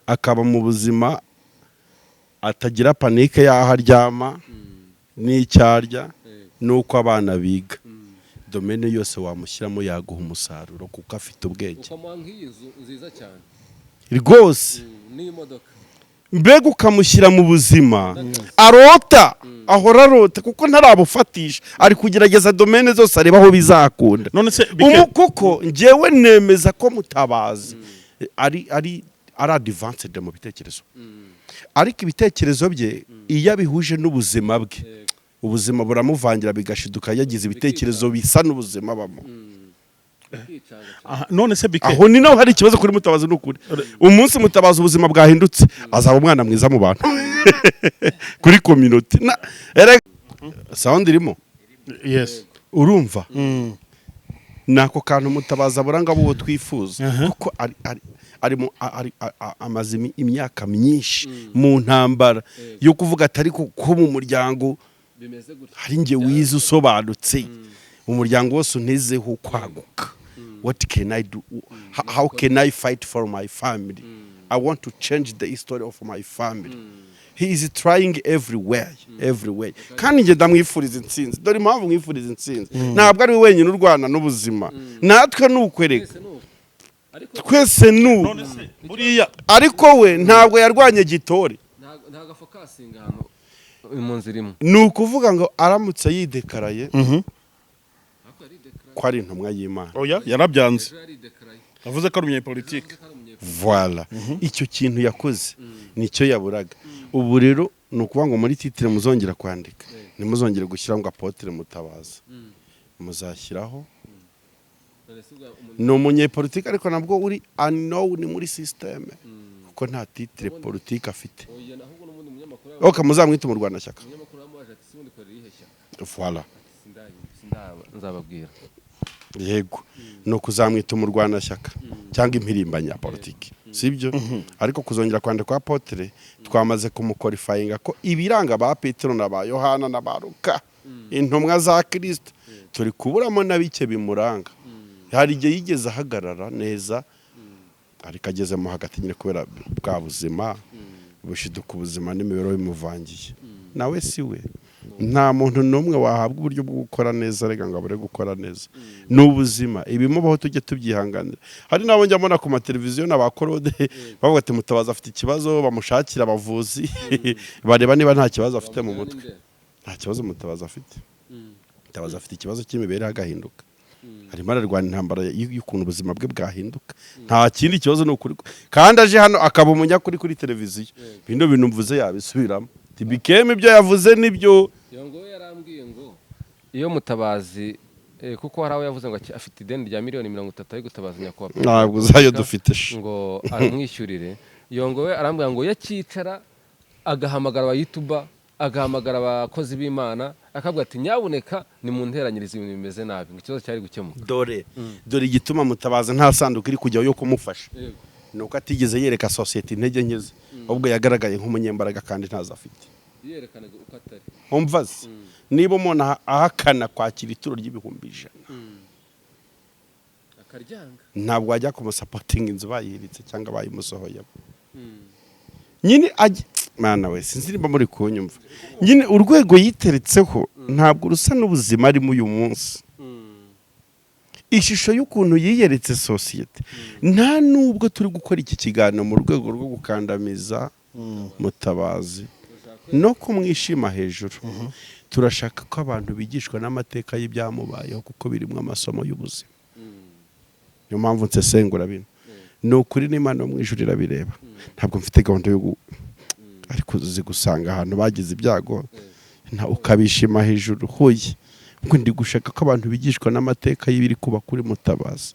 akaba mu buzima atagira panike y'aho aryama n'icyarya nuko abana biga domene yose wamushyiramo yaguha umusaruro kuko afite ubwenge rwose mbega ukamushyira mu buzima arota ahora arota kuko ntarabufatisha ari kugerageza domene zose areba aho bizakunda. Kuko njyewe nemeza ko Mutabazi ari advanced mu bitekerezo ariko ibitekerezo bye iyo abihuje n'ubuzima bwe ubuzima buramuvangira bigashiduka yagize ibitekerezo bisa n'ubuzima bamo. None se bike aho ni naho hari ikibazo kuri Mutabazi n'ukuri umunsi Mutabazi ubuzima bwahindutse azaba umwana mwiza mu bantu kuri community sound irimo yes urumva nako kantu Mutabazi aburanga bo twifuza kuko ari amazimi imyaka myinshi mu ntambara yo kuvuga atari ko mu muryango hari nge wize usobanutse umuryango wose unezeho kwaguka. What can I do? How can I fight for my family? I want to change the history of my family. He is trying everywhere. Kandi nge ndamwifuriza intsinzi dore impamvu mwifuriza intsinzi ntabwo ari wenyine urwana n'ubuzima natwe nukwereka twese buriya ariko we ntabwo yarwanye gitore ntago focusinga hano mu nzirimo ni ukuvuga ngo aramutse yidekaraye ko ari intumwa y'Imana oya yarabyanze avuze ko ari umunyepolitike voilà icyo kintu yakoze nicyo yaburaga. Ubu rero ni ukuvuga ngo muri titre muzongera kwandika nimuzongere gushyira ngo Apotre Mutabazi muzashyiraho ni umunyepolitike ariko nabwo uri unknown muri system kuko nta titre politique afite. Okay muzamwita mu Rwanda shyaka voilà nzababwira yego no kuzamwita mu Rwanda shyaka cyangwa impirimbanya politiki sibyo ariko kuzongera kwandika kwa Apotre twamaze kumuqualifyinga ko ibiranga ba Petero na ba Yohana na ba Luka intumwa za Kristo turi kuburamo nabike bimuranga. Hari igihe yigeze ahagarara neza ariko agezemo hagati nyine kubera bwa buzima bushiduka ubuzima n'imibereho bimuvangiye nawe si we nta muntu n'umwe wahabwa uburyo bwo gukora neza rega ngo abure gukora neza n'ubuzima ibimubaho tujye tubyihanganira hari nabo njya mbona ku mateleviziyo n'abakorode bavuga ati Mutabazi afite ikibazo bamushakira abavuzi bareba niba nta kibazo afite mu mutwe nta kibazo Mutabazi afite Mutabazi afite ikibazo cy'imibereho agahinduka arimo ararwana intambara y'ukuntu ubuzima bwe bwahinduka nta kindi kibazo ni ukuri kandi aje hano akaba umunyakuri kuri televiziyo bino bintu mvuze yabisubiramo tibikeme ibyo yavuze nibyo yongo yarambwiye ngo iyo Mutabazi kuko hari aho yavuze ngo afite ideni rya miliyoni 30 ari gutabaza nyakubahwa ntabwo uzayo dufite ngo aramwishyurire yongo we arambwira ngo yakicara agahamagara aba YouTuber agahamagara abakozi b'Imana akabwa ati nyabuneka ni mu nteranyiriza ibintu bimeze nabi ngo ikibazo cyari gukemuka dore igituma Mutabazi nta sanduku iri kujyaho yo kumufasha nuko atigeze yereka society intege nke ze ahubwo yagaragaye nk'umunyembaraga kandi ntazo afite yerekana uko atari umvaze niba umuntu ahakana kwakira ituro ry'ibihumbi 100 akaryanga ntabwo wajya kumusapotinga inzu bayihiritse cyangwa bayimusohoyemo nyine mana we sinzi niba muri kunyumva nyine urwego yiteretseho ntabwo rusa n'ubuzima arimo uyu munsi ishusho y'ukuntu yiyeretse societe nta nubwo turi gukora iki kiganiro mu rwego rwo gukandamiza Mutabazi no kumwishima hejuru turashaka ko abantu bigishwa n'amateka y'ibyamubayeho kuko birimo amasomo y'ubuzima niyo mpamvu nsesengura bino ni ukuri n'Imana yo mu ijuru irabireba ntabwo mfite gahunda yo ariko uzi gusanga ahantu bagize ibyago ukabishima hejuru huye ubwo ndi gushaka ko abantu bigishwa n'amateka y'ibiri kuba kuri Mutabazi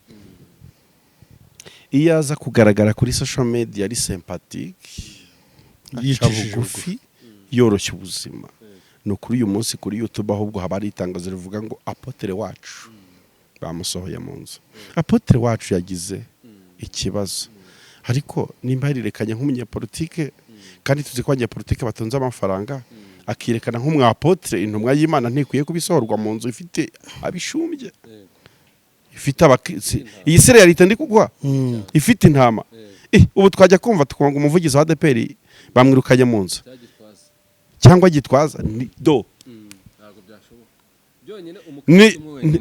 iyo aza kugaragara kuri social media ari sympathetic yica bugufi yoroshya ubuzima no kuri uyu munsi kuri YouTube ahubwo haba ari itangazo rivuga ngo Apotre wacu bamusohoye mu nzu Apotre wacu yagize ikibazo ariko nimba yirekanye nk'umunyapolitike kandi tuzi ko abanyapolitike batunze amafaranga akirekana nk'umwapotre intumwa y'Imana ntikwiye kubisohorwa mu nzu ifite abishumbye ifite abakisi iyi sere ya leta ndi kugwa ifite intama ubu twajya kumva tukonga umuvugizi wa ADPR bamwirukanye mu nzu cyangwa gitwaza do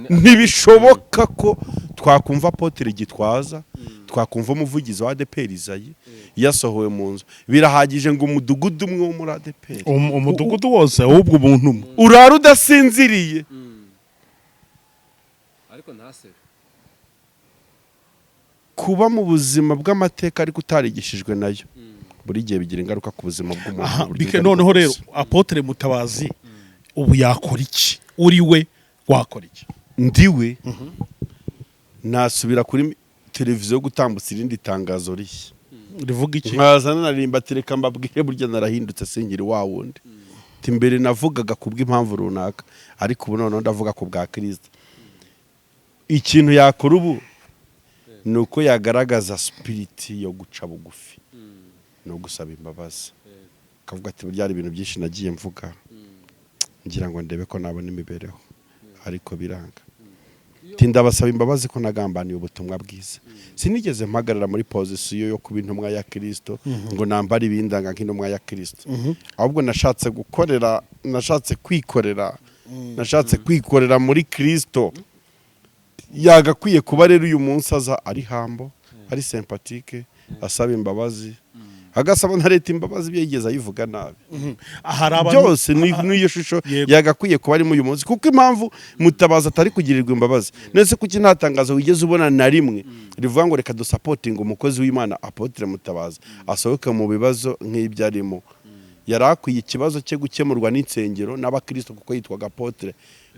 ntibishoboka ko twakumva Apotre Gitwaza twakumva umuvugizi wa ADPR Izayi yasohowe mu nzu birahagije ngo umudugudu umwe wo muri ADPR umudugudu wose ahubwo ubuntu urara udasinziriye ariko ntase kuba mu buzima bw'amateka ariko utarigishijwe nayo buri gihe bigira ingaruka ku buzima bw'umuntu bike noneho rero Apotre Mutabazi ubu yakora iki uri we wakora iki ndiwe nasubira kuri televiziyo gutambutsa irindi tangazo rishya rivuga iki nkazana narimba tereka mbabwire burya narahindutse singiri wa wundi timbere navugaga kubw'impamvu runaka ariko ubu none ndavuga ku bwa Kristo ikintu yakora ubu nuko yagaragaza spirit yo guca bugufi no gusaba imbabazi kavuga ati burya ari ibintu byinshi nagiye mvuga ngira ngo ndebe ko nabona imibereho ariko biranga ndabasaba imbabazi ko nagambaniye ubutumwa bwiza sinigeze mpagarara muri position yo kuba intumwa ya Kristo ngo nambare ibindanga nk'intumwa ya Kristo ahubwo nashatse kwikorera muri Kristo yagakwiye kuba rero uyu munsi aza ari hambo ari sympathetique asaba imbabazi agasaba na leta imbabazi byigeze ayivuga nabi byose n'iyo shusho yagakwiye kuba ari mu uyu munsi kuko impamvu Mutabazi atari kugirirwa imbabazi nese kuki ntatangazo wigeze ubona na rimwe rivuga ngo reka dusapotinga umukozi w'Imana Apotre Mutabazi asohoke mu bibazo nk'ibyarimo yarakwiye ikibazo cye gukemurwa n'insengero n'abakristo kuko yitwaga Apotre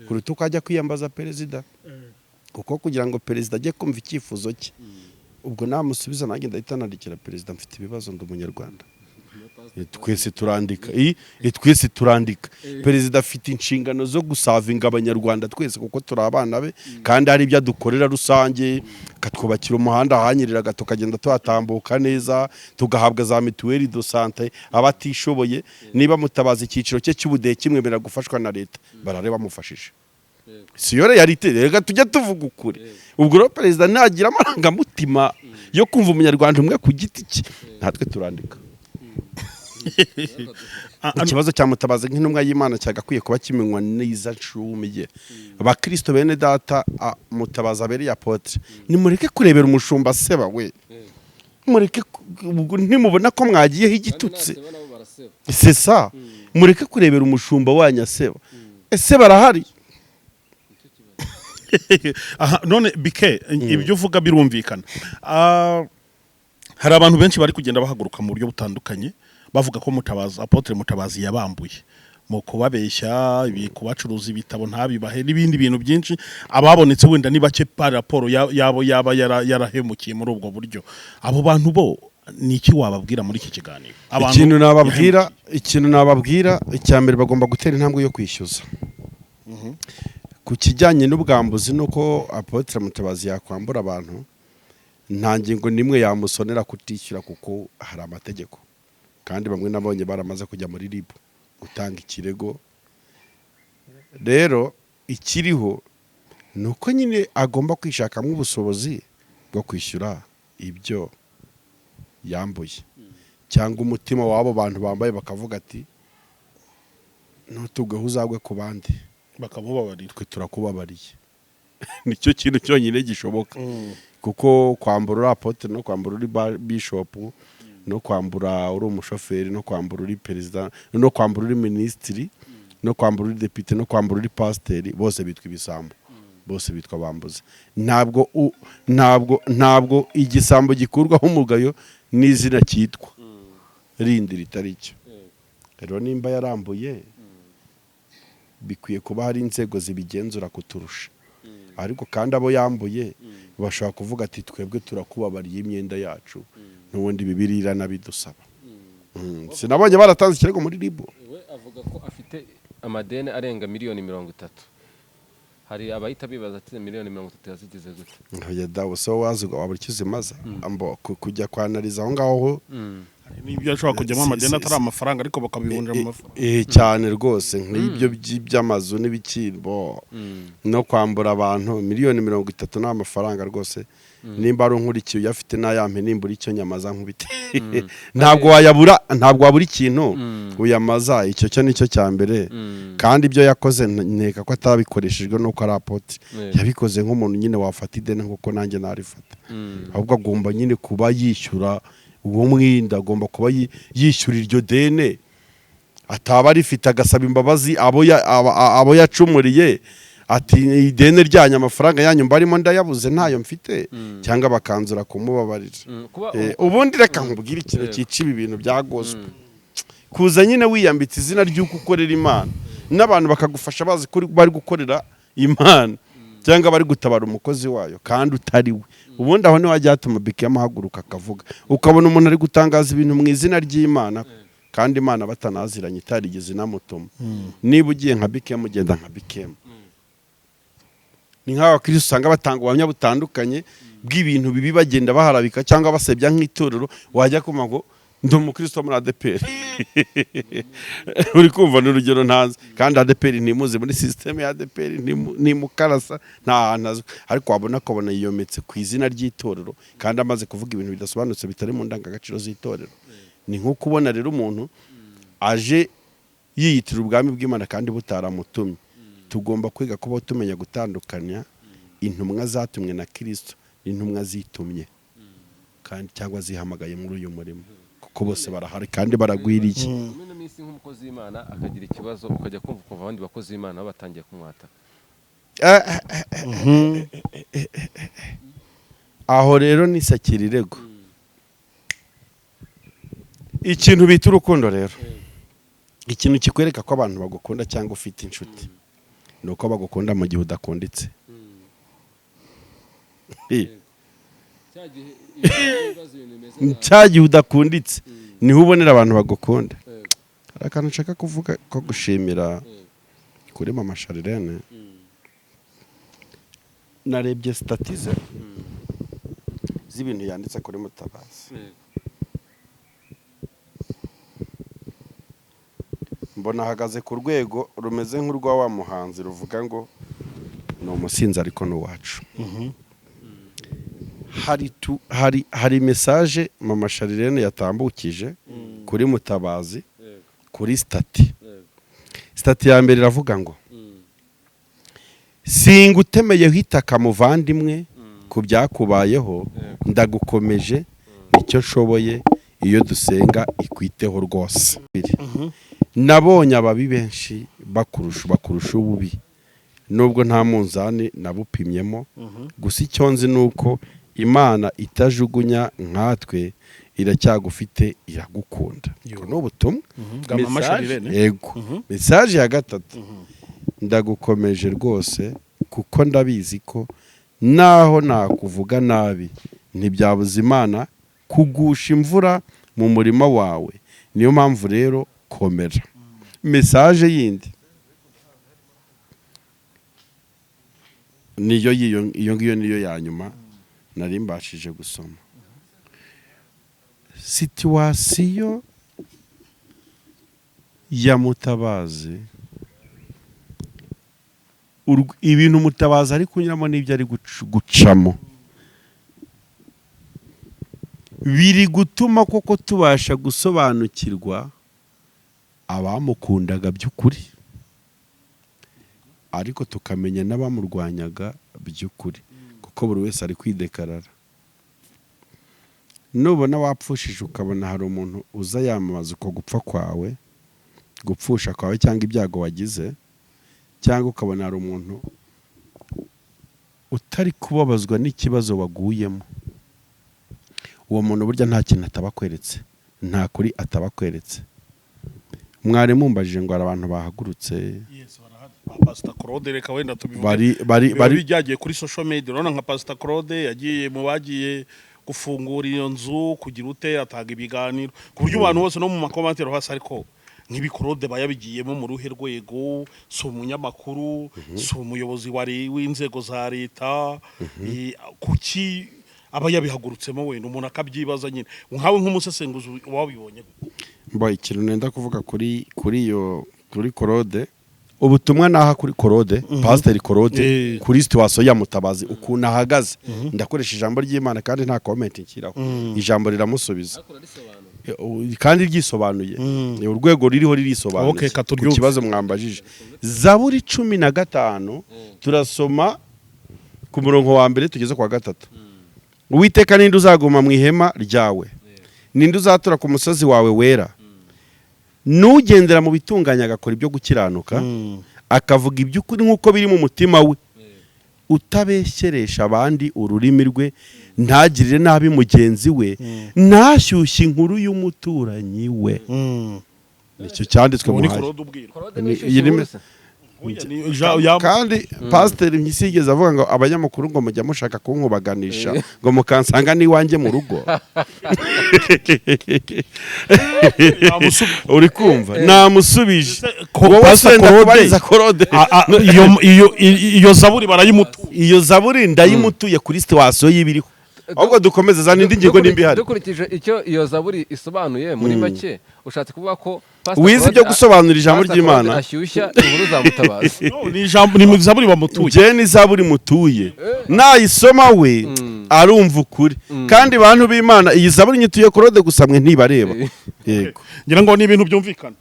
kuruta ukajya kwiyambaza perezida kuko kugira ngo perezida ajye kumva icyifuzo cye ubwo namusubiza nanjye ndahita nandikira perezida mfite ibibazo ndi umunyarwanda twese turandika perezida afite inshingano zo gusavinga abanyarwanda twese kuko turi abana be kandi hari ibyo dukorera rusange akatwubakira umuhanda ahanyirira tukagenda tuhatambuka neza tugahabwa za mituweli do sante abatishoboye niba Mutabazi icyiciro cye cy'ubudehe kimwe biragufashwa na leta barare bamufashije siyore yarite rega tujya tuvuga ukuri ubwo rero perezida nagira amarangamutima yo kumva umunyarwanda umwe ku giti cye natwe turandika ikibazo cya Mutabazi nk'intumwa y'Imana cyagakwiye kuba kimenywa neza ncumye. Abakristo bene data, Mutabazi abereye Apotre, nimureke kurebera umushumba seba we, mureke ntimubona ko mwagiyeho igitutsi, c'est ça, mureke kurebera umushumba wanya seba. Ese barahari? None bike ibyo uvuga birumvikana. Hari abantu benshi bari kugenda bahaguruka mu buryo butandukanye bavuga ko Mutabazi, Apotre Mutabazi yabambuye mu kubabeshya, kubacuruza ibitabo ntabibahe n'ibindi bintu byinshi. Ababonetse wenda ni bake pa raporo yabo yaba yarahemukiye muri ubwo buryo. Abo bantu bo niki wababwira muri iki kiganiro? Ikintu nababwira icyambere bagomba gutera intambwe yo kwishyuza. Ku kijyanye n'ubwambuzi nuko Apotre Mutabazi yakwambura abantu, nta ngingo nimwe yamusonera kutishyura kuko hari amategeko, kandi bamwe nabonye baramaze kujya muri RIB gutanga ikirego. Rero ikiriho nuko nyine agomba kwishakamo ubushobozi bwo kwishyura ibyo yambuye, cyangwa umutima w'abo bantu bambaye bakavuga ati ntutugeho uzagwe ku bandi, bakamubabarira, twe turakubabariye. Nicyo kintu cyonyine gishoboka. Kuko kwambura uri Apotre no kwambura uri bishop no kwambura uri umushoferi no kwambura uri perezida no kwambura uri ministry no kwambura uri depite no kwambura uri pasiteri, bose bitwa ibisambo, bose bitwa bambuza. Ntabwo igisambo gikurwaho umugayo n'izina cyitwa rindi ritari cyo. Rero nimba yarambuye bikwiye kuba hari inzego zibigenzura kuturusha, ariko kandi abo yambuye bashaka kuvuga ati twebwe turakubabariye imyenda yacu, n'ubundi Bibiliya nabidusaba. Sinabonye baratanze ikirego muri RIB. We avuga ko afite amadeni arenga miliyoni 30. Hari abayita bibaza ati miliyoni 30 yazigize gute? Oya dawo, so wazugwa waburi kizimaza ambo kujya kwanaliza aho ngaho. Nibyo ashobora kujyamo amadeni atari amafaranga ariko bakabihunja mu mafaranga. Cyane rwose nk'ibyo by'amazu n'ibikirbo no kwambura abantu miliyoni 30 n'amafaranga rwose. Nimba ari nkurikiye uyafite n'ayampe nimbura icyo nyamaza nkubite. Ntabwo wayabura, ntabwo wabura ikintu uyamaza, icyo cyo nicyo cya mbere. Kandi ibyo yakoze nteka ko atabikoreshejwe nuko ari Apotre, yabikoze nk'umuntu nyine wafata ideni nkuko nanjye narifata. Ahubwo agomba nyine kuba yishyura uwo mwinda, agomba kuba yishyura iryo dene, ataba rifite agasaba imbabazi abo yacumuriye ati idene ryanyu amafaranga yanyu mbarimo ndayabuze ntayo mfite, cyangwa bakanzura kumubabarira. Ubundi reka nkubwire ikintu cyica ibi bintu bya gospel, kuza nyine wiyambitse izina ry'uko ukorera Imana n'abantu bakagufasha bazi kuri bari gukorera Imana cyangwa bari gutabara umukozi wayo kandi utari we. Ubundi aho ni wajya hatuma bike y'amahaguruka akavuga, ukabona umuntu ari gutangaza ibintu mu izina ry'Imana kandi Imana batanaziranye itarigeze inamutuma. Niba ugiye nka bike mugenda nka bike, ni nk'abakristo usanga batanga ubuhamya butandukanye bw'ibintu bibi bagenda baharabika cyangwa basebya nk'itorero, wajya kuma ngo ndi umukristo muri ADPR. Uri kumva n'urugero ntazi, kandi ADPR ntimuze muri system ya ADPR ni mukarasa nta nazo, ariko wabona ko bona yiyometse ku izina ry'itorero kandi amaze kuvuga ibintu bidasobanutse bitari mu ndangagaciro z'itorero. Ni nko kubona rero umuntu aje yiyitira ubwami bw'Imana kandi butaramutumye. Tugomba kwiga kuba tumenya gutandukanya intumwa zatumwe na Kristo n'intumwa zitumye kandi cyangwa zihamagaye muri uyu murimo, kuko bose barahari kandi baragwiriye. Muri minsi nk'umukozi w'Imana akagira ikibazo ukajya kumva abandi bakozi b'Imana batangiye kumwata. Aho rero ni sakirirego. Ikintu bita urukundo rero, ikintu kikwereka ko abantu bagukunda cyangwa ufite inshuti, nuko bagukunda mu gihe udakunditse. Cyagihe udakunditse niho ubonera abantu bagukunda. Hari akantu nshaka kuvuga ko gushimira kuri Mama Sharirene. Narebye statize z'ibintu yanditse kuri Mutabazi, mbona ahagaze ku rwego rumeze nk'urwa wa muhanzi ruvuga ngo ni umusinzi ariko n'uwacu. Hari message Mama Sharirene yatambukije kuri Mutabazi kuri stati ya mbere iravuga ngo singutemeyeho itaka muvandimwe ku byakubayeho ndagukomeje icyo nshoboye iyo dusenga ikwiteho rwose. Nabonye ababi benshi bakurusha ububi nubwo nta munzani nabupimyemo, gusa icyo nzi nuko Imana itajugunya nkatwe iracyagufite iragukunda. N'ubutumwa yego message ya gatatu ndagukomeje rwose kuko ndabizi ko naho nakuvuga nabi ntibyabuza Imana kugusha imvura mu murima wawe, niyo mpamvu rero komera. Message yindi iyo ngiyo niyo ya nyuma nari mbashije gusoma. Situasiyo ya Mutabazi, ibintu Mutabazi ari kunyuramo n'ibyo ari gucamo biri gutuma koko tubasha gusobanukirwa abamukundaga by'ukuri, ariko tukamenya n'abamurwanyaga by'ukuri, kuko buri wese ari kwidekarara. Nubona wapfushije ukabona hari umuntu uza yamamaza uko gupfa kwawe, gupfusha kwawe cyangwa ibyago wagize, cyangwa ukabona hari umuntu utari kubabazwa n'ikibazo waguyemo, uwo muntu burya nta kintu atabakweretse, nta kuri atabakweretse. Mwari mumbajije ngo hari abantu bahagurutse Pastor Claude, reka wenda tubivuge bari bijyagiye kuri social media. Urabona nka Pastor Claude yagiye mu bagiye gufungura iyo nzu kugira ute ataga ibiganiro ku buryo abantu bose no mu makomentero hasi, ariko nk'ibi Claude bayabigiyemo mu ruhe rwego, si umunyamakuru, si umuyobozi w'inzego za leta, kuki aba yabihagurutsemo wenda umuntu akabyibaza nyine nkawe nk'umusesenguzi wabibonye? Mbaye ikintu nenda kuvuga kuri Claude, ubutumwa naha kuri Claude, Pastor Claude kuri situation ya Mutabazi ukuntu ahagaze, ndakoresha ijambo ry'Imana kandi nta comment nkiraho, ijambo riramusubiza kandi ryisobanuye, urwego ririho ririsobanuye ku kibazo mwambajije. Zaburi 15 turasoma ku murongo wa mbere tugeze kwa gatatu. Uwiteka ninde uzaguma mu ihema ryawe, ninde uzatura ku musozi wawe wera, nugendera mu bitunganya agakora ibyo gukiranuka, akavuga iby'ukuri nk'uko biri mu mutima we, utabeshyeresha abandi ururimi rwe, ntagirire nabi mugenzi we, ntashyushye inkuru y'umuturanyi we. Nicyo cyanditswe mu kandi Pastor Myisigeze avuga ngo abanyamakuru ngo mujya mushaka kunkubaganisha ngo mukansanga n'iwanjye mu rugo. Uri kumva namusubije iyo zaburi barayimutuye, iyo zaburi ndayimutuye kuri situation y'ibiriho. Ahubwo dukomeze za nindi ngingo nimbi hari dukurikije icyo iyo zaburi isobanuye muri make, ushatse kuvuga ko wize byo gusobanura ijambo ry'Imana ashyushya inkuru za Mutabazi. Ni ijambo, ni mu zaburi bamutuye, je ni zaburi mutuye, nayisoma we arumva ukuri. Kandi abantu b'Imana iyi zaburi nyituye Claude gusa mwe ntibareba. Yego ngira ngo ni ibintu byumvikana.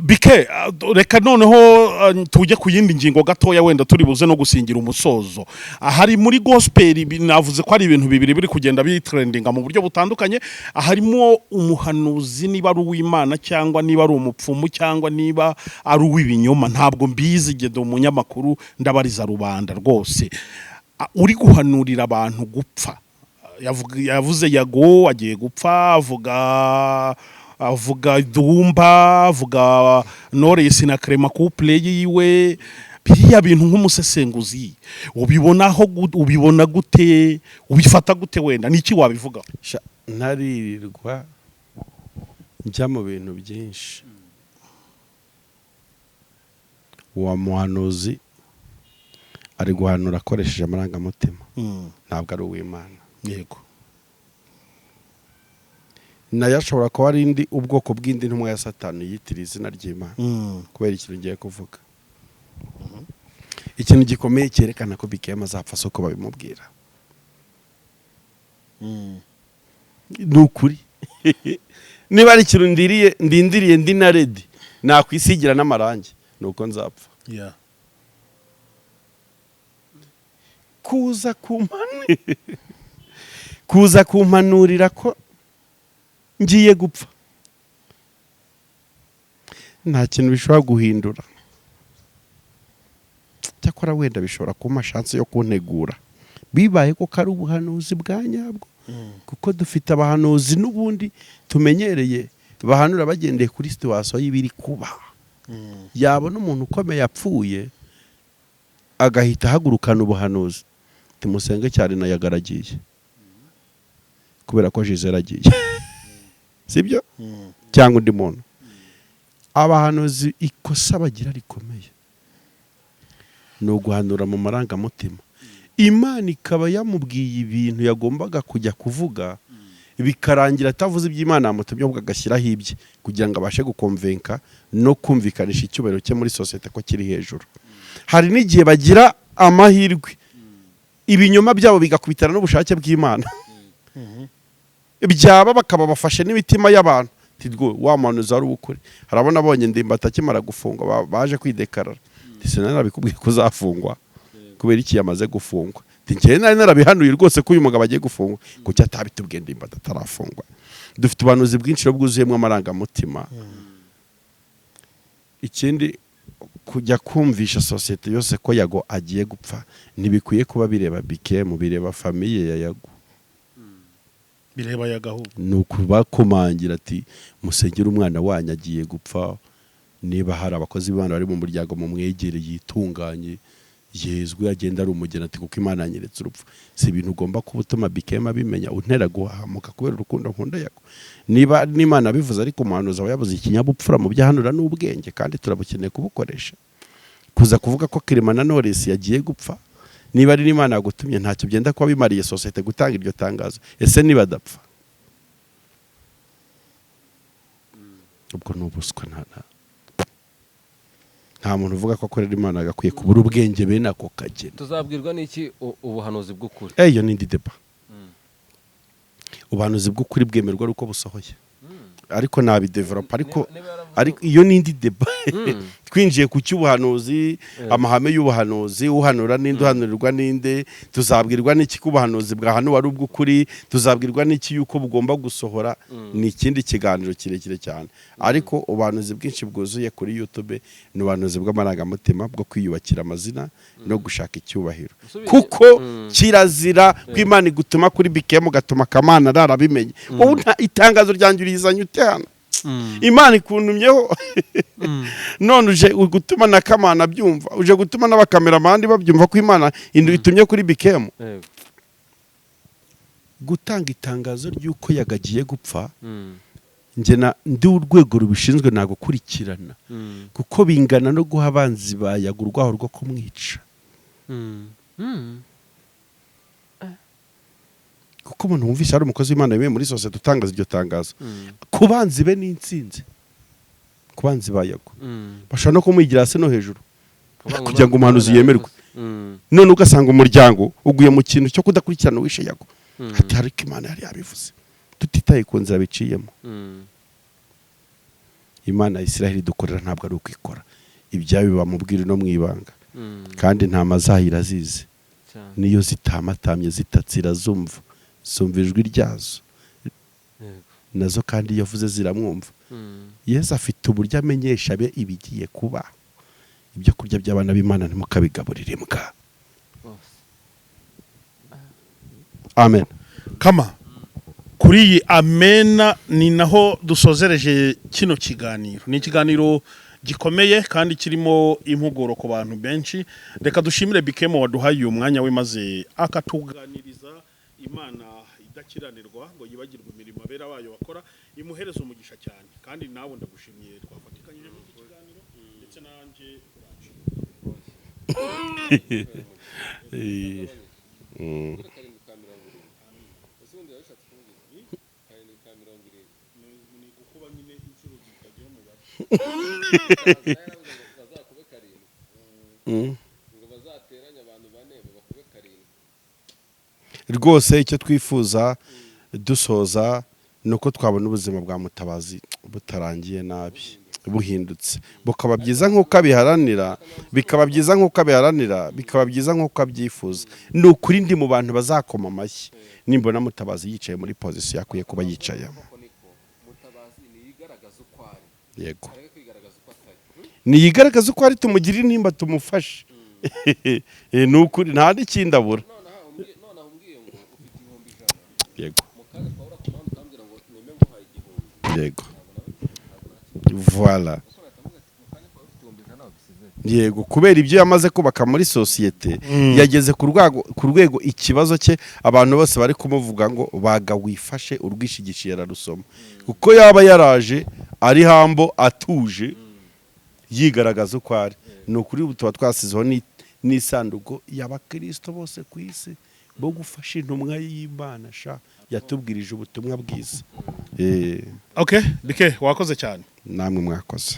Bike reka noneho tujye ku yindi ngingo gatoya wenda turi buze no gusingira umusozo. Ahari muri gospel navuze ko ari ibintu bibiri biri kugenda bitrendinga mu buryo butandukanye. Aharimo umuhanuzi niba ari uw'Imana cyangwa niba ari umupfumu cyangwa niba ari uw'ibinyoma, ntabwo mbizi gede umunyamakuru ndabariza rubanda rwose. Uri guhanurira abantu gupfa, yavuze yago agiye gupfa, avuga Dumba, avuga Knowless na Clement couple yiwe. Biriya bintu nk'umusesenguzi ubibona gute, ubifata gute, wenda niki wabivuga? Ntaririrwa njya mu bintu byinshi. Uwa muhanuzi ari guhanura akoresheje amarangamutima, ntabwo ari uw'Imana. Yego nayo ashobora kuba ari indi ubwoko bw'indi ntumwa ya Satani yitiriye izina ry'Imana kubera ikintu ngiye kuvuga. Ikintu gikomeye cyerekana ko bikema azapfa soko babimubwira. Nukuri niba ari ikintu ndindiriye ndi na ready nakwisigira n'amarangi nuko nzapfa. kuza kumpanurira ko ngiye gupfa nta kintu bishobora guhindura. Cyakora wenda bishobora kuma chance yo kuntegura bibaye ko kari ubuhanuzi bwa nyabwo, kuko dufite abahanuzi n'ubundi tumenyereye bahanura bagendeye kuri situation y'ibiri kuba. Yabona umuntu ukomeye yapfuye agahita hagurukana ubuhanuzi, tumusenge cyane na yagaragiye kubera ko Gisele agiye sibyo cyangwa undi muntu. Abahanuzi ikosa bagira rikomeye ni uguhanura mu marangamutima. Imana ikaba yamubwiye ibintu yagombaga kujya kuvuga bikarangira atavuze iby'Imana yamutumye ahubwo agashyiraho ibye kugira ngo abashe gukonvenka no kumvikanisha icyubahiro cye muri sosiyete ko kiri hejuru. Hari n'igihe bagira amahirwe ibinyoma byabo bigakubitana n'ubushake bw'Imana byaba bakaba bafashe n'imitima y'abantu tidwo wamanuza ari ubukuri. Harabona abonye Ndimbati akimara gufungwa baje kwidekarara ndetse narabikubwiye kuzafungwa kubera iki yamaze gufungwa. Njye nari narabihanuye rwose ko uyu mugabo agiye gufungwa kuki atabitubwiye Ndimbati atarafungwa. Dufite ubuhanuzi bwinshi bwuzuyemo amarangamutima. Ikindi kujya kumvisha sosiyete yose ko Yago agiye gupfa ntibikwiye kuba bireba BKM, bireba famiye ya Yago, bireba Yagaho. Nukubakomangira ati musengera umwana wanyu agiye gupfa. Niba hari abakozi b'Imana bari mu muryango mu mwegere yitunganye yezwe agenda ari umugeni ati kuko Imana yanyeretse urupfu. Si ibintu ugomba kubutuma BKM abimenya untera guhamuka kubera urukundo nkunda Yago. Niba n'Imana bivuze ariko umuhanuzi yabuze ikinyabupfura mu byahanura n'ubwenge kandi turabukeneye kubukoresha. Kuza kuvuga ko Clement na Knowless yagiye gupfa niba ari n'Imana yagutumye ntacyo byenda kuba bimariye sosiyete gutanga iryo tangazo. Ese niba adapfa ubwo n'ubuswa nta muntu uvuga ko akorera Imana agakwiye kubura ubwenge bene ako kageni. Tuzabwirwa n'iki ubuhanuzi bw'ukuri? Eyo ni ndideba. Ubuhanuzi bw'ukuri bwemerwa uko busohoye ariko nabi develop ariko iyo nindi deba twinjiye ku cy'ubuhanuzi, amahame y'ubuhanuzi, uhanura ninde uhanurirwa ninde, tuzabwirwa n'iki kubuhanuzi bwa hano wari ubw'ukuri, tuzabwirwa n'iki yuko bugomba gusohora. Ni ikindi kiganiro kirekire cyane ariko ubuhanuzi bwinshi bwuzuye kuri YouTube ni ubuhanuzi bw'amarangamutima bwo kwiyubakira amazina no gushaka icyubahiro, kuko kirazira kw'Imana igutuma kuri BKM ugatuma Kamana ararabimenye. Wowe itangazo ryanjye urizanye utehana Imana ikuntumyeho none uje gutuma na Kamana byumva, uje gutuma n'abakameramani babyumva ko Imana itumye kuri BKM gutanga itangazo ry'uko yagagiye gupfa. Nje ndi urwego rubishinzwe nagukurikirana kuko bingana no guha abanzi bayagurwaho rwo kumwica. Kuko umuntu wumvisha ari umukozi w'Imana yemeye muri sosiyete utangaza iryo tangazo kubanzi be n'insinzi, kubanzi ba Yago bashaka no kumuyigira hasi no hejuru kugira ngo umuhanuzi yemerwe. None ugasanga umuryango uguye mu kintu cyo kudakurikirana wishe Yago ati ariko Imana yari yabivuze tutitaye ku nzira biciyemo. Imana ya Isiraheli dukorera ntabwo ari ukwikora ibyayo bamubwira no mwibanga kandi nta mazahira azize niyo zitamatamye zitatsira zumva ijwi ryazo nazo kandi iyo avuze ziramwumva. Yesu afite uburyo amenyesha be ibigiye kuba. Ibyo kurya by'abana b'Imana ntimukabigaburire imbwa. Amen. Kama kuri iyi amena ni naho dusozereje kino kiganiro. Ni ikiganiro gikomeye kandi kirimo impuguro ku bantu benshi. Reka dushimire BKM waduhaye uyu mwanya we maze akatuganiriza. Imana idakiranirwa ngo yibagirwe imirimo abera bayo bakora, imuhereza umugisha cyane. Kandi nawe ndagushimiye twafatikanyije mu kiganiro ndetse nanje rwose icyo twifuza dusoza nuko twabona ubuzima bwa Mutabazi butarangiye nabi buhindutse, bukaba byiza nk'uko abiharanira, bikaba byiza nk'uko abiharanira, bikaba byiza nk'uko abyifuza. Ni ukuri ndi mu bantu bazakoma amashyi nimbona Mutabazi yicaye muri pozisiyo yakwiye kuba yicayemo. Yego, niyigaragaza uko ari, tumugire intimba tumufashe. Ni ukuri nta n'ikindi abura. Yego, yego, voilà. Yego, kubera ibyo yamaze kubaka muri sosiyete, yageze ku rwego ikibazo cye abantu bose bari kumuvuga ngo baga wifashe urwishigishiye ararusoma, kuko yaba yaraje ari hambo atuje yigaragaza uko ari. Ni ukuri ubu tuba twasizeho n'isanduku y'abakristo bose ku isi bo gufasha intumwa y'Imana yatubwirije ubutumwa bwiza. Okay, Bike wakoze cyane. Namwe mwakoze.